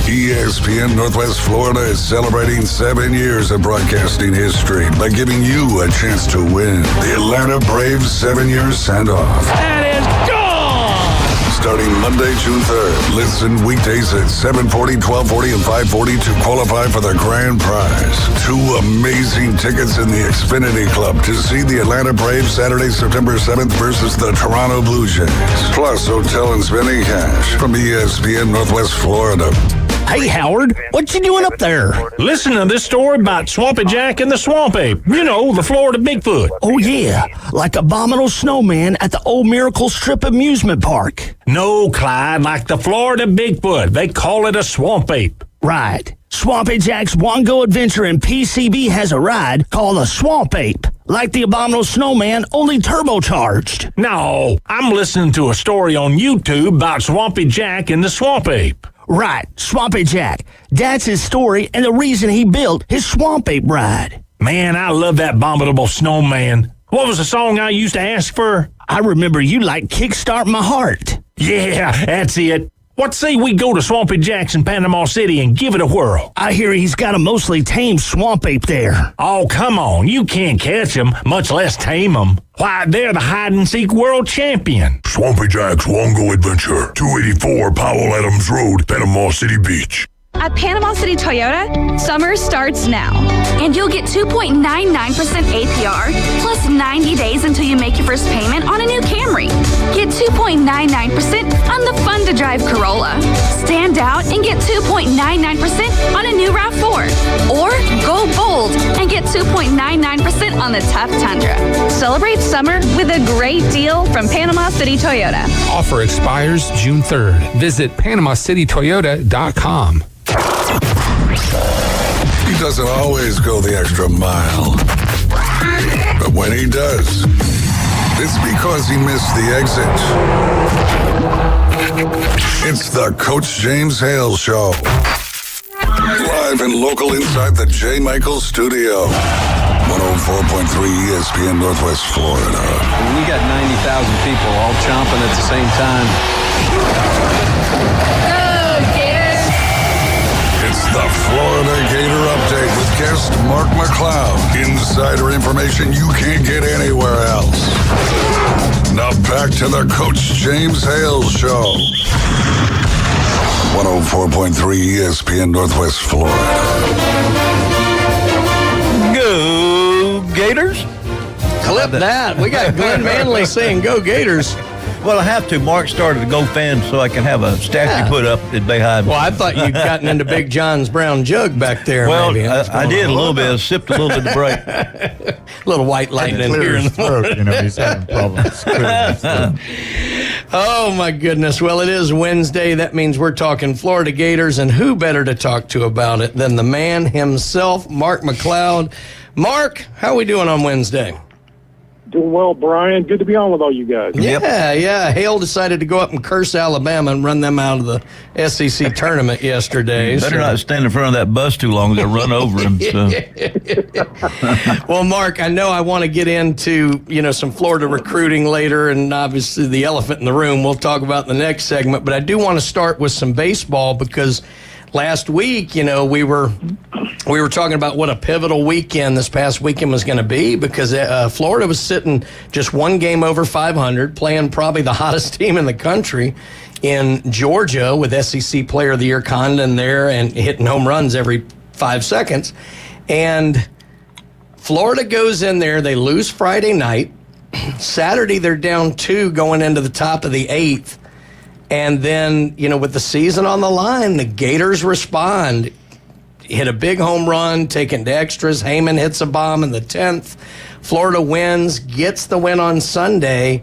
ESPN Northwest Florida is celebrating 7 years of broadcasting history by giving you a chance to win the Atlanta Braves 7-year send-off. That is gone! Starting Monday, June 3rd. Listen weekdays at 7:40, 12:40, and 5:40 to qualify for the grand prize. 2 amazing tickets in the Xfinity Club to see the Atlanta Braves Saturday, September 7th versus the Toronto Blue Jays. Plus hotel and spending cash from ESPN Northwest Florida. Hey, Howard, what you doing up there? Listen to this story about Swampy Jack and the Swamp Ape. You know, the Florida Bigfoot. Oh, yeah, like Abominable Snowman at the Old Miracle Strip Amusement Park. No, Clyde, like the Florida Bigfoot. They call it a Swamp Ape. Right. Swampy Jack's One-Go Adventure in PCB has a ride called a Swamp Ape, like the Abominable Snowman, only turbocharged. No, I'm listening to a story on YouTube about Swampy Jack and the Swamp Ape. Right, Swampy Jack. That's his story and the reason he built his Swamp Ape ride. Man, I love that Abominable Snowman. What was the song I used to ask for? I remember you like Kickstart My Heart. Yeah, that's it. What say we go to Swampy Jack's in Panama City and give it a whirl? I hear he's got a mostly tame swamp ape there. Oh, come on. You can't catch him, much less tame him. Why, they're the hide-and-seek world champion. Swampy Jack's One-Go Adventure, 284 Powell Adams Road, Panama City Beach. At Panama City Toyota, summer starts now. And you'll get 2.99% APR plus 90 days until you make your first payment on a new Camry. Get 2.99% on the fun-to-drive Corolla. Stand out and get 2.99% on a new RAV4. Or go bold and get 2.99% on the tough Tundra. Celebrate summer with a great deal from Panama City Toyota. Offer expires June 3rd. Visit PanamaCityToyota.com. He doesn't always go the extra mile. But when he does, it's because he missed the exit. It's the Coach James Hale Show. Live and local inside the J. Michael Studio. 104.3 ESPN Northwest Florida. We got 90,000 people all chomping at the same time. It's the Florida Gator Update with guest Mark McLeod. Insider information you can't get anywhere else. Now back to the Coach James Hale Show. 104.3 ESPN Northwest Florida. Go Gators. Clip that. We got Glenn Manley saying go Gators. Well, I have to. Mark started a Go Fan so I can have a statue put up at behind me. Well, I thought you'd gotten into Big John's brown jug back there. Well, maybe. I did a little bit. I sipped a little bit of break. A little white lightning here in the throat, you know, he's having problems clearing his throat. Oh, my goodness. Well, it is Wednesday. That means we're talking Florida Gators, and who better to talk to about it than the man himself, Mark McLeod. Mark, how are we doing on Wednesday? Doing well, Brian. Good to be on with all you guys. Yeah. Hale decided to go up and curse Alabama and run them out of the SEC tournament yesterday. Better not stand in front of that bus too long. They'll run over him. So. Well, Mark, I know I want to get into, some Florida recruiting later, and obviously the elephant in the room we'll talk about in the next segment, but I do want to start with some baseball because last week, we were talking about what a pivotal weekend this past weekend was going to be because Florida was sitting just one game over 500, playing probably the hottest team in the country in Georgia with SEC Player of the Year Condon there and hitting home runs every 5 seconds. And Florida goes in there. They lose Friday night. Saturday, they're down 2 going into the top of the 8th. And then, with the season on the line, the Gators respond. Hit a big home run, taken to extras. Heyman hits a bomb in the 10th. Florida wins, gets the win on Sunday.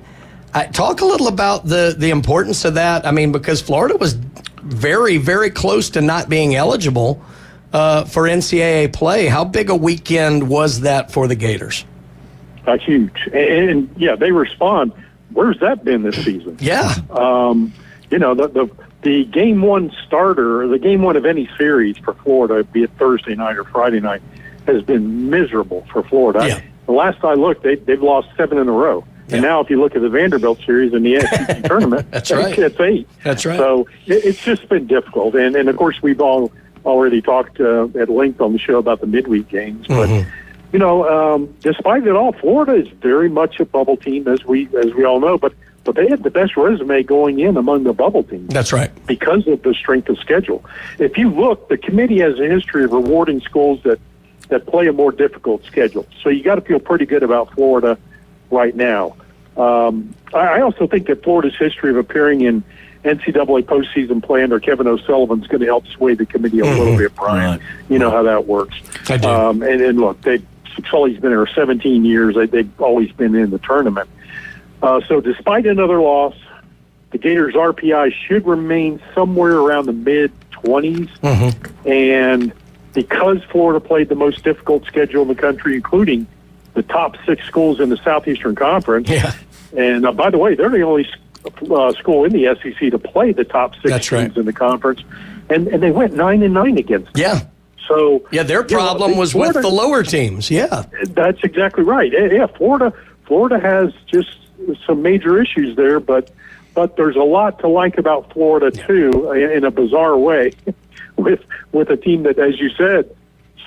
Talk a little about the importance of that. I mean, because Florida was very, very close to not being eligible for NCAA play. How big a weekend was that for the Gators? Huge. And they respond. Where's that been this season? Yeah. The game one starter, or the game one of any series for Florida, be it Thursday night or Friday night, has been miserable for Florida. Yeah. The last I looked, they've lost 7 in a row. Yeah. And now if you look at the Vanderbilt series in the SEC tournament, That's right. It's 8. That's right. So it's just been difficult. And of course, we've all already talked at length on the show about the midweek games. But, despite it all, Florida is very much a bubble team, as we all know. But they had the best resume going in among the bubble teams. That's right. Because of the strength of schedule. If you look, the committee has a history of rewarding schools that play a more difficult schedule. So you got to feel pretty good about Florida right now. I also think that Florida's history of appearing in NCAA postseason plan, or Kevin O'Sullivan's going to help sway the committee a little bit, Brian. You know how that works. I do. And look, Sully's been there 17 years. They've always been in the tournament. So despite another loss, the Gators' RPI should remain somewhere around the mid-20s. And because Florida played the most difficult schedule in the country, including the top 6 schools in the Southeastern Conference, and by the way, they're the only school in the SEC to play the top 6 teams in the conference, and they went 9-9 against them. So their problem was Florida, with the lower teams. That's exactly right. Florida has just some major issues there, but there's a lot to like about Florida too, in a bizarre way, with a team that, as you said,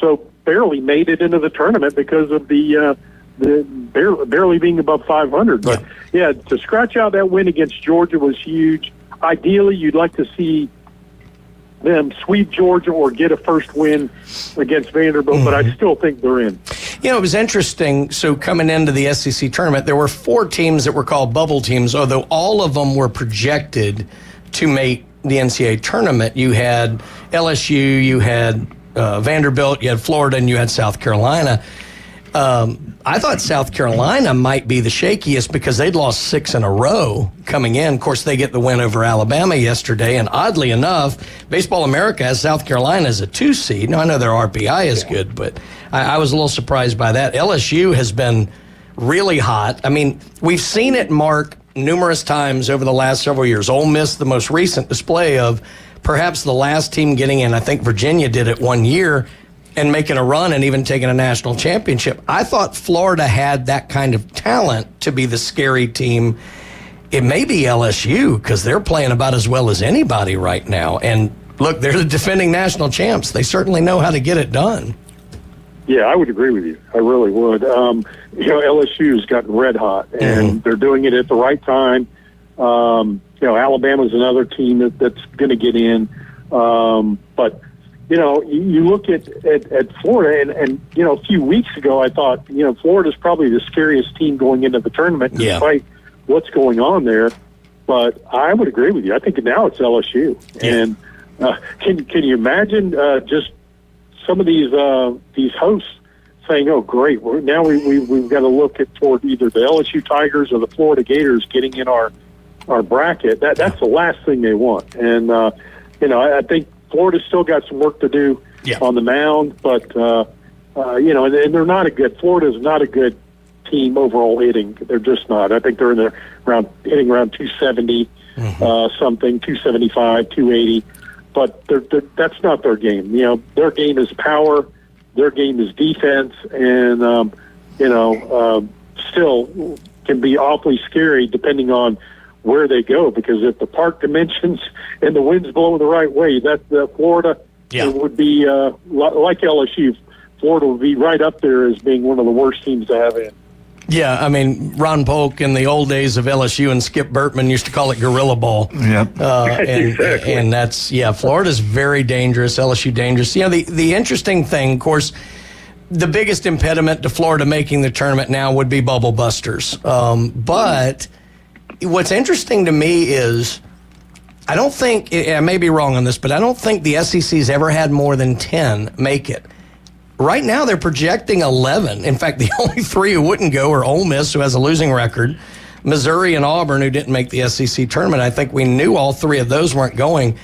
so barely made it into the tournament because of the barely being above 500. But to scratch out that win against Georgia was huge. Ideally, you'd like to see them sweep Georgia or get a first win against Vanderbilt, but I still think they're in. You know, it was interesting. So coming into the SEC tournament, there were 4 teams that were called bubble teams, although all of them were projected to make the NCAA tournament. You had LSU, you had Vanderbilt, you had Florida, and you had South Carolina. I thought South Carolina might be the shakiest because they'd lost 6 in a row coming in. Of course, they get the win over Alabama yesterday, and oddly enough, Baseball America has South Carolina as a 2 seed. Now, I know their RPI is good, but I was a little surprised by that. LSU has been really hot. I mean, we've seen it, Mark, numerous times over the last several years. Ole Miss, the most recent display of perhaps the last team getting in. I think Virginia did it one year and making a run and even taking a national championship. I thought Florida had that kind of talent to be the scary team. It may be LSU because they're playing about as well as anybody right now. And look, they're the defending national champs. They certainly know how to get it done. Yeah, I would agree with you. I really would. LSU's gotten red hot, and they're doing it at the right time. Alabama's another team that's going to get in. But you look at Florida, and a few weeks ago, I thought, Florida's probably the scariest team going into the tournament, despite what's going on there. But I would agree with you. I think now it's LSU. And can you imagine just some of these hosts saying, "Oh, great! Now we've got to look toward either the LSU Tigers or the Florida Gators getting in our bracket." That's the last thing they want. And I think Florida's still got some work to do on the mound, but and they're not a good. Florida's not a good team overall hitting. They're just not. I think they're hitting around 270 something, 275, 280. But that's not their game. Their game is power. Their game is defense, and still can be awfully scary depending on where they go. Because if the park dimensions and the wind's blowing the right way, Florida would be like LSU. Florida would be right up there as being one of the worst teams to have in. Yeah, I mean, Ron Polk in the old days of LSU and Skip Bertman used to call it gorilla ball. Exactly. And that's, Florida's very dangerous, LSU dangerous. The interesting thing, of course, the biggest impediment to Florida making the tournament now would be bubble busters. But what's interesting to me is, I don't think, I may be wrong on this, but I don't think the SEC's ever had more than 10 make it. Right now, they're projecting 11. In fact, the only 3 who wouldn't go are Ole Miss, who has a losing record, Missouri and Auburn, who didn't make the SEC tournament. I think we knew all 3 of those weren't going.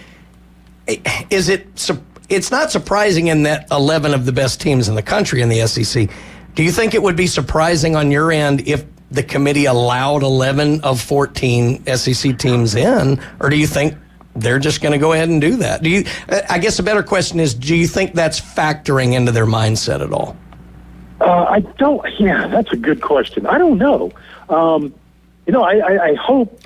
It's not surprising in that 11 of the best teams in the country in the SEC. Do you think it would be surprising on your end if the committee allowed 11 of 14 SEC teams in, or do you think they're just going to go ahead and do that? I guess a better question is, do you think that's factoring into their mindset at all? I don't. Yeah, that's a good question. I don't know. I hope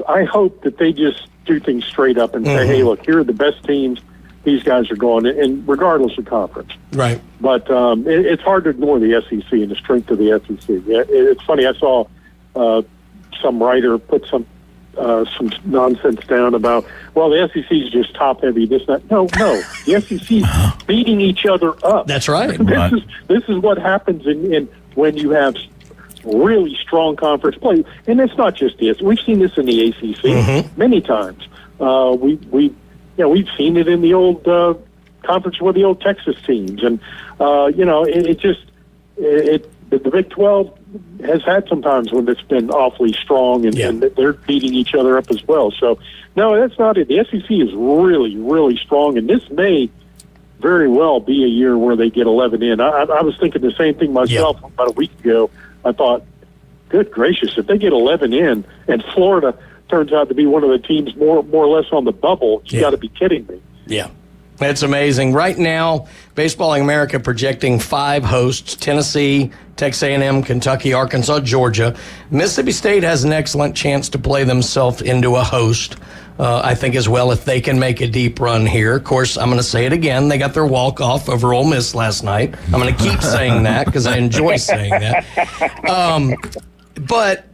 that they just do things straight up and say, "Hey, look, here are the best teams. These guys are going," and regardless of conference. Right. But it's hard to ignore the SEC and the strength of the SEC. It's funny. I saw some writer put some nonsense down about, well, the SEC is just top heavy, this, that. No, the SEC is beating each other up. That's right. This is what happens in when you have really strong conference play, and it's not just this. We've seen this in the ACC many times, We've seen it in the old conference with the old Texas teams, and the Big 12 has had some times when it's been awfully strong, and they're beating each other up as well. So, no, that's not it. The SEC is really, really strong, and this may very well be a year where they get 11 in. I was thinking the same thing myself about a week ago. I thought, good gracious, if they get 11 in and Florida turns out to be one of the teams more or less on the bubble, you got to be kidding me. Yeah. It's amazing. Right now, Baseballing America projecting 5 hosts: Tennessee, Texas A&M, Kentucky, Arkansas, Georgia. Mississippi State has an excellent chance to play themselves into a host, I think, as well, if they can make a deep run here. Of course, I'm going to say it again. They got their walk-off over Ole Miss last night. I'm going to keep saying that because I enjoy saying that. But,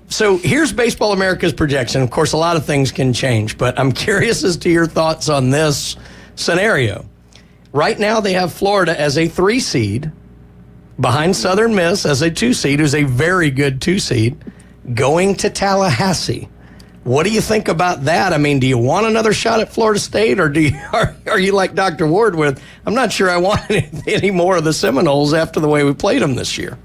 so here's Baseball America's projection. Of course, a lot of things can change, but I'm curious as to your thoughts on this scenario. Right now, they have Florida as a 3 seed, behind Southern Miss as a 2 seed, who's a very good 2 seed, going to Tallahassee. What do you think about that? I mean, do you want another shot at Florida State, or are you like Dr. Ward with, I'm not sure I want any more of the Seminoles after the way we played them this year?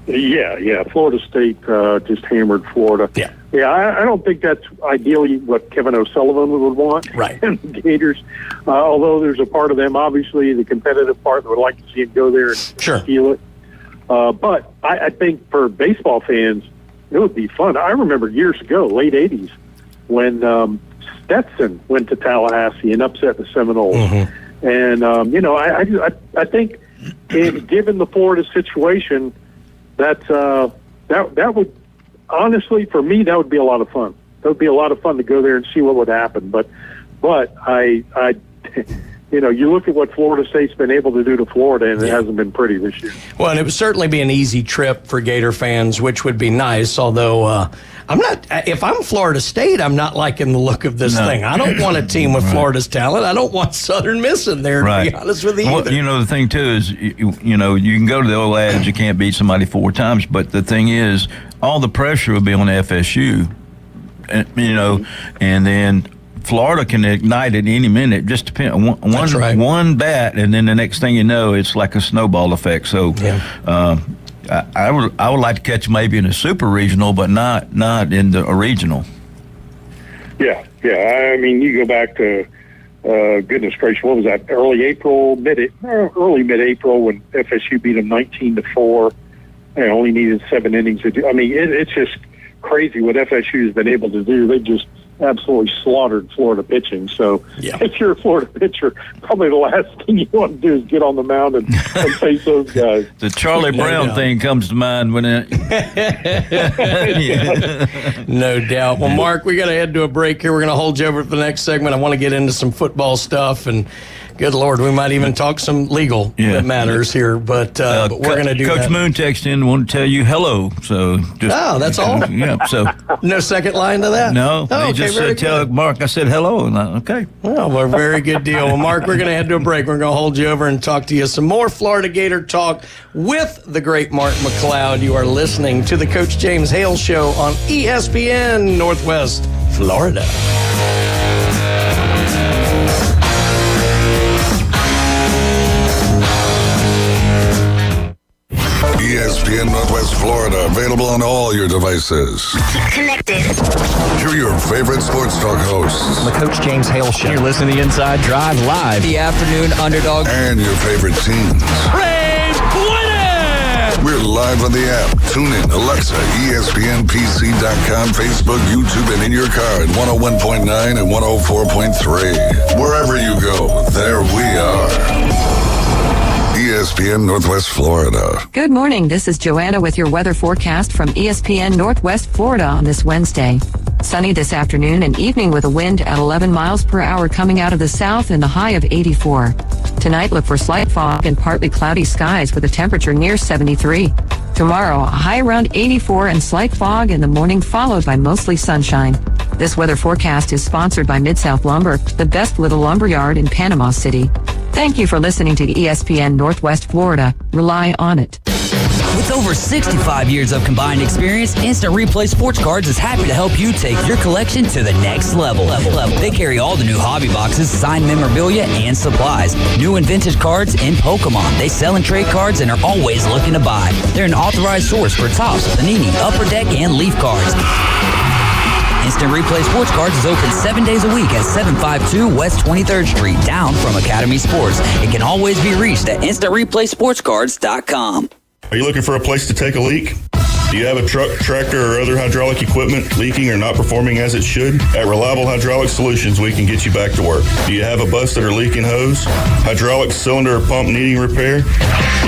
Yeah. Florida State just hammered Florida. Yeah, I don't think that's ideally what Kevin O'Sullivan would want. Right. And the Gators, although there's a part of them, obviously, the competitive part that would like to see him go there and steal it. But I think for baseball fans, it would be fun. I remember years ago, late 80s, when Stetson went to Tallahassee and upset the Seminoles. Mm-hmm. And, I think given the Florida situation, that would, honestly, for me, that would be a lot of fun. That would be a lot of fun to go there and see what would happen. But you look at what Florida State's been able to do to Florida, and it hasn't been pretty this year. Well, and it would certainly be an easy trip for Gator fans, which would be nice, although if I'm Florida State, I'm not liking the look of this thing. I don't want a team with Florida's talent. I don't want Southern Miss in there, to be honest with you either. Well, the thing, too, is, you can go to the old adage, you can't beat somebody 4 times, but the thing is, all the pressure will be on FSU, and then Florida can ignite at any minute. Just depend on one bat, and then the next thing you know, it's like a snowball effect. So, I would like to catch maybe in a super regional, but not in the regional. Yeah. I mean, you go back to goodness gracious, what was that? Early mid-April when FSU beat them 19-4. They only needed 7 innings to do. I mean, it's just crazy what FSU has been able to do. They just absolutely slaughtered Florida pitching. So if you're a Florida pitcher, probably the last thing you want to do is get on the mound and face those guys. The Charlie Brown thing comes to mind when it. No doubt. Well, Mark, we got to head to a break here. We're going to hold you over for the next segment. I want to get into some football stuff, and good Lord, we might even talk some legal matters here, but we're going to do Coach that. Moon texted in and wanted to tell you hello. So that's all? Yeah. So no second line to that? No. He just said, tell Mark I said hello. And okay. Well, a very good deal. Well, Mark, we're going to head to a break. We're going to hold you over and talk to you some more Florida Gator talk with the great Mark McLeod. You are listening to the Coach James Hale Show on ESPN Northwest Florida. ESPN Northwest Florida, available on all your devices. Connected. Here are your favorite sports talk hosts. The Coach James Hale Show. You're listening to Inside Drive live. The afternoon underdog. And your favorite teams. Braves win it! We're live on the app. Tune in, Alexa, ESPNPC.com, Facebook, YouTube, and in your car at 101.9 and 104.3. Wherever you go, there we are. ESPN Northwest Florida. Good morning. This is Joanna with your weather forecast from ESPN Northwest Florida on this Wednesday. Sunny this afternoon and evening with a wind at 11 miles per hour coming out of the south and a high of 84. Tonight, look for slight fog and partly cloudy skies with a temperature near 73. Tomorrow, a high around 84 and slight fog in the morning followed by mostly sunshine. This weather forecast is sponsored by Mid-South Lumber, the best little lumber yard in Panama City. Thank you for listening to ESPN Northwest Florida. Rely on it. With over 65 years of combined experience, Instant Replay Sports Cards is happy to help you take your collection to the next level. They carry all the new hobby boxes, signed memorabilia, and supplies. New and vintage cards and Pokemon. They sell and trade cards and are always looking to buy. They're an authorized source for Topps, Panini, Upper Deck, and Leaf cards. Instant Replay Sports Cards is open 7 days a week at 752 West 23rd Street, down from Academy Sports. It can always be reached at InstantReplaySportsCards.com. Are you looking for a place to take a leak? Do you have a truck, tractor, or other hydraulic equipment leaking or not performing as it should? At Reliable Hydraulic Solutions, we can get you back to work. Do you have a busted or leaking hose, hydraulic cylinder or pump needing repair?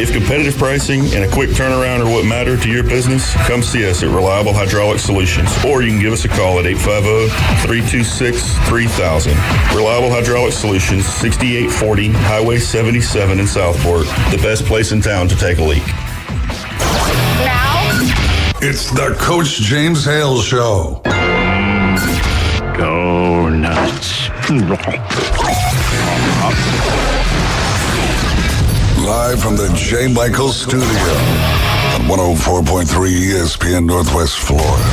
If competitive pricing and a quick turnaround are what matter to your business, come see us at Reliable Hydraulic Solutions, or you can give us a call at 850-326-3000. Reliable Hydraulic Solutions, 6840 Highway 77 in Southport, the best place in town to take a leak. It's the Coach James Hale Show. Go nuts. Live from the J. Michael Studio on 104.3 ESPN Northwest Florida.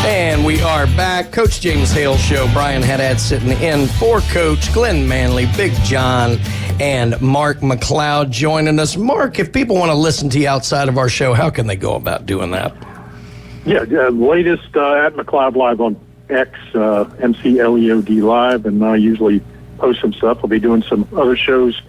And we are back. Coach James Hale Show. Brian Haddad sitting in for Coach Glenn Manley, Big John, and Mark McLeod joining us. Mark, if people want to listen to you outside of our show, how can they go about doing that? Yeah, latest at McLeod Live on X, MCLEOD Live, and I usually post some stuff. I'll be doing some other shows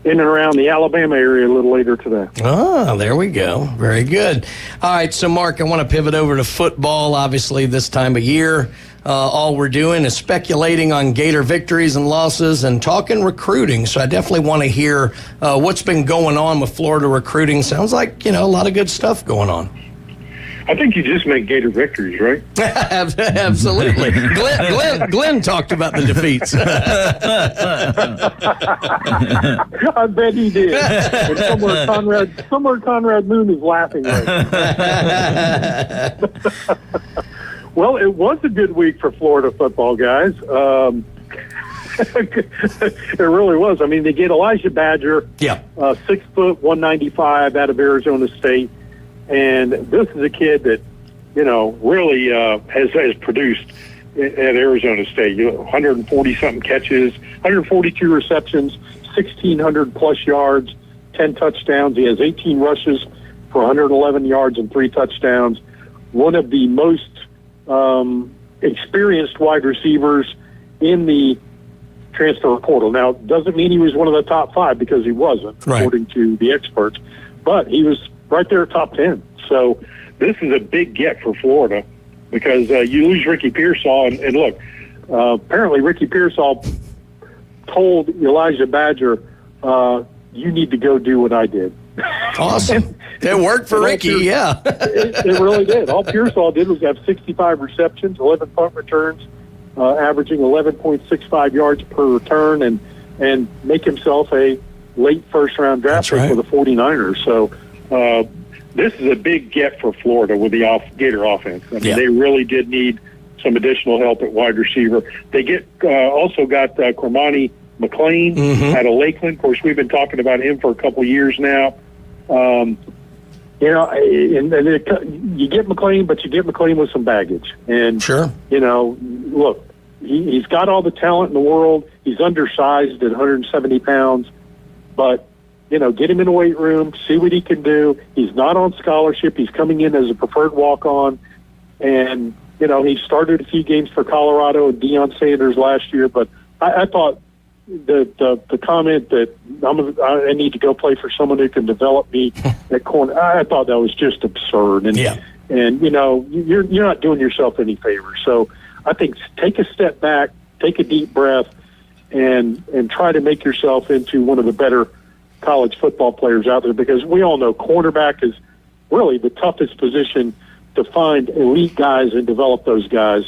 in and around the Alabama area a little later today. Ah, there we go. Very good. All right, so Mark, I want to pivot over to football. Obviously, this time of year, all we're doing is speculating on Gator victories and losses and talking recruiting. So I definitely want to hear what's been going on with Florida recruiting. Sounds like, a lot of good stuff going on. I think you just make Gator victories, right? Absolutely. Glenn talked about the defeats. I bet he did. And somewhere Conrad Moon is laughing right now. Well, it was a good week for Florida football, guys. It really was. I mean, they get Elijah Badger, 6 foot, 195 out of Arizona State. And this is a kid that, really has produced at Arizona State. 140-something catches, 142 receptions, 1,600-plus yards, 10 touchdowns. He has 18 rushes for 111 yards and 3 touchdowns. One of the most experienced wide receivers in the transfer portal. Now, doesn't mean he was one of the top 5 because he wasn't, according to the experts. But he was right there at top 10. So this is a big get for Florida because you lose Ricky Pearsall. And look, apparently Ricky Pearsall told Elijah Badger, you need to go do what I did. Awesome. It worked for Ricky, yeah. It really did. All Pearsall did was have 65 receptions, 11 punt returns, averaging 11.65 yards per return, and make himself a late first-round draft pick for the 49ers. So this is a big get for Florida with the Gator offense. I mean, they really did need some additional help at wide receiver. They also got Cormani McLean out of Lakeland. Of course, we've been talking about him for a couple of years now. You get McLean, but you get McLean with some baggage. And, look, he's got all the talent in the world. He's undersized at 170 pounds. But, get him in the weight room, see what he can do. He's not on scholarship. He's coming in as a preferred walk-on. And, he started a few games for Colorado and Deion Sanders last year. But I thought the comment that I need to go play for someone who can develop me at corner, I thought that was just absurd. And, you're not doing yourself any favors. So I think take a step back, take a deep breath, and try to make yourself into one of the better college football players out there, because we all know cornerback is really the toughest position to find elite guys and develop those guys.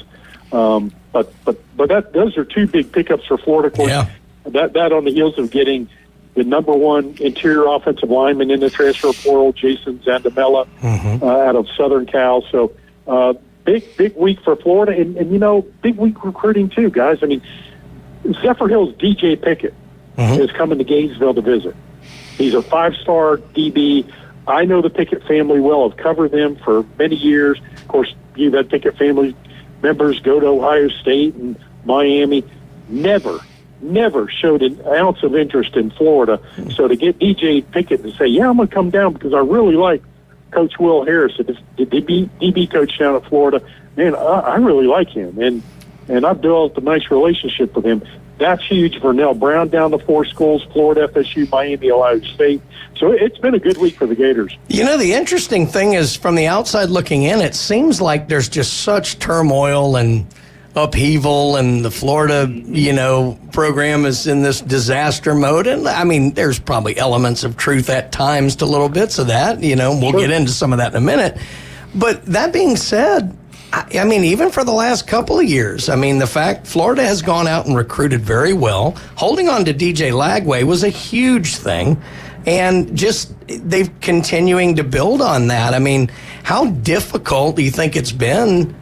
But those are 2 big pickups for Florida. Of course, that on the heels of getting the number 1 interior offensive lineman in the transfer portal, Jason Zandamela, out of Southern Cal. So big week for Florida, and big week recruiting too, guys. I mean, Zephyr Hill's DJ Pickett is coming to Gainesville to visit. He's a 5-star DB. I know the Pickett family well. I've covered them for many years. Of course, you've had Pickett family members go to Ohio State and Miami. Never showed an ounce of interest in Florida. So to get DJ Pickett to say, yeah, I'm going to come down because I really like Coach Will Harris, the DB coach down at Florida. Man, I really like him. And I've developed a nice relationship with him. That's huge. Vernell Brown down to 4 schools, Florida, FSU, Miami, Ohio State. So it's been a good week for the Gators. You know, the interesting thing is, from the outside looking in, it seems like there's just such turmoil and upheaval, and the Florida, program is in this disaster mode. And I mean, there's probably elements of truth at times to little bits of that. We'll get into some of that in a minute. But that being said, I mean, even for the last couple of years, the fact Florida has gone out and recruited very well. Holding on to DJ Lagway was a huge thing. And just they've continuing to build on that. I mean, how difficult do you think it's been,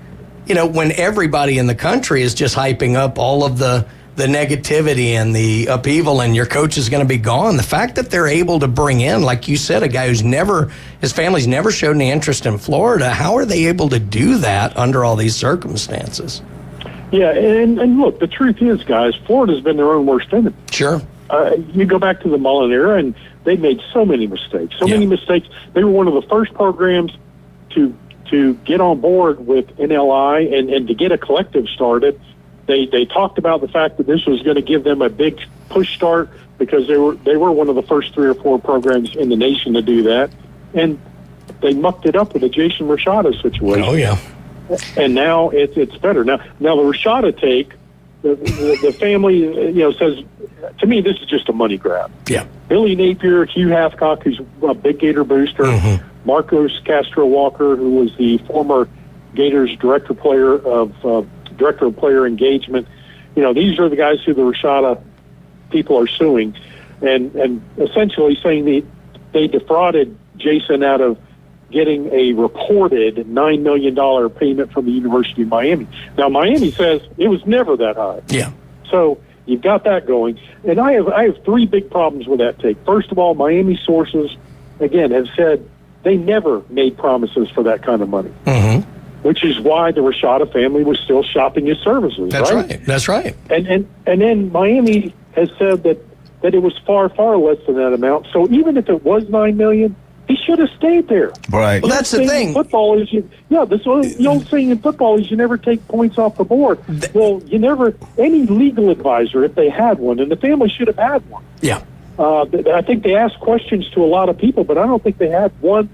when everybody in the country is just hyping up all of the negativity and the upheaval, and your coach is going to be gone? The fact that they're able to bring in, like you said, a guy his family's never showed any interest in Florida. How are they able to do that under all these circumstances? Yeah, and look, the truth is, guys, Florida's been their own worst enemy. Sure. You go back to the Mullen era, and they made so many mistakes. Many mistakes. They were one of the first programs to get on board with NLI and to get a collective started. They talked about the fact that this was going to give them a big push start because they were one of the first 3 or 4 programs in the nation to do that, and they mucked it up with the Jason Rashada situation. Oh yeah, and now it's better. Now the Rashada take, the family says, to me, this is just a money grab. Yeah, Billy Napier, Hugh Hathcock, who's a big Gator booster, Marcos Castro Walker, who was the former Gators director of player engagement. These are the guys who the Rashada people are suing, and essentially saying they defrauded Jason out of getting a reported $9 million payment from the University of Miami. Now, Miami says it was never that high. Yeah. So you've got that going. And I have 3 big problems with that take. First of all, Miami sources, again, have said they never made promises for that kind of money. Mm-hmm. Which is why the Rashada family was still shopping his services. That's right. That's right. And then Miami has said that it was far, far less than that amount. So even if it was $9 million, he should have stayed there. Right. Well, that's the thing. Football is the old saying in football is you never take points off the board. Well, any legal advisor, if they had one, and the family should have had one. Yeah. I think they asked questions to a lot of people, but I don't think they had one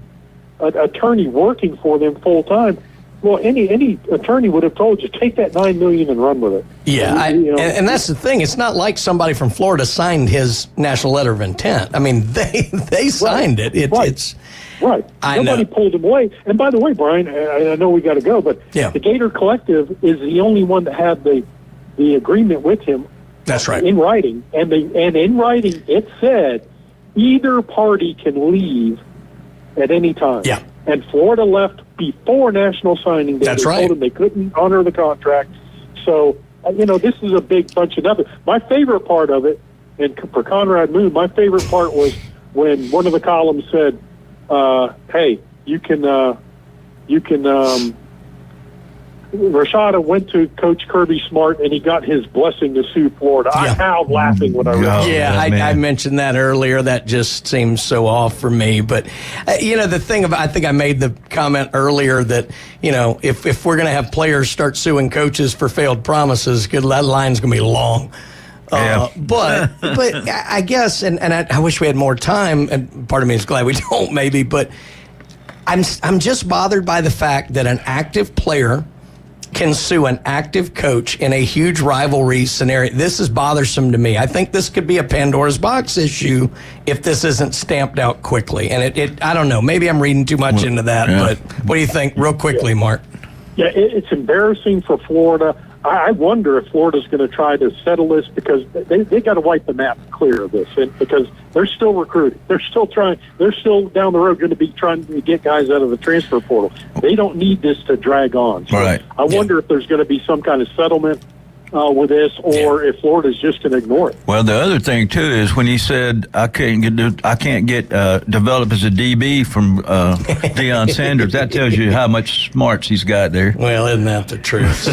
attorney working for them full time. Well, any attorney would have told you, take that $9 million and run with it. Yeah, and that's the thing. It's not like somebody from Florida signed his national letter of intent. I mean, they signed it. It's right. Nobody pulled him away. And by the way, Brian, I know we got to go, but the Gator Collective is the only one that had the agreement with him. That's right. In writing, and in writing it said either party can leave at any time. Yeah. And Florida left before National Signing Day. That's they right. told them they couldn't honor the contract. So, this is a big bunch of numbers. My favorite part of it, and for Conrad Moon, my favorite part was when one of the columns said, hey, you can Rashada went to Coach Kirby Smart, and he got his blessing to sue Florida. I howled laughing when I read it. Yeah, I mentioned that earlier. That just seems so off for me. But, the thing about, I think I made the comment earlier that, if we're going to have players start suing coaches for failed promises, that line's going to be long. But I guess, and I wish we had more time, and part of me is glad we don't maybe, but I'm just bothered by the fact that an active player can sue an active coach in a huge rivalry scenario. This is bothersome to me. I think this could be a Pandora's box issue if this isn't stamped out quickly. And I don't know, maybe I'm reading too much into that, but what do you think real quickly, Mark? Yeah, it's embarrassing for Florida. I wonder if Florida's going to try to settle this because they got to wipe the map clear of this, and because they're still recruiting. They're still trying. They're still down the road going to be trying to get guys out of the transfer portal. They don't need this to drag on. So I wonder if there's going to be some kind of settlement with this, or if Florida's just going to ignore it. Well, the other thing too is when he said I can't get developed as a DB from Deion Sanders. That tells you how much smarts he's got there. Well, isn't that the truth?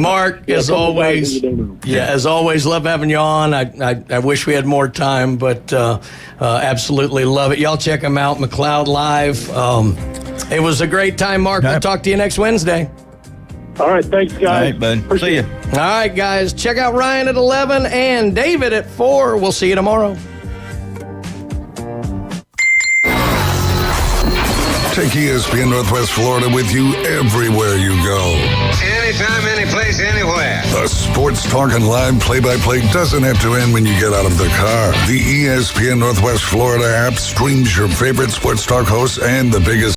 Mark, as always, as always, love having you on. I wish we had more time, but absolutely love it. Y'all check him out, McLeod Live. It was a great time, Mark. We'll talk to you next Wednesday. All right, thanks, guys. All right, bud. See you. All right, guys. Check out Ryan at 11 and David at 4. We'll see you tomorrow. Take ESPN Northwest Florida with you everywhere you go. Anytime, anyplace, anywhere. The sports talk and live play-by-play doesn't have to end when you get out of the car. The ESPN Northwest Florida app streams your favorite sports talk hosts and the biggest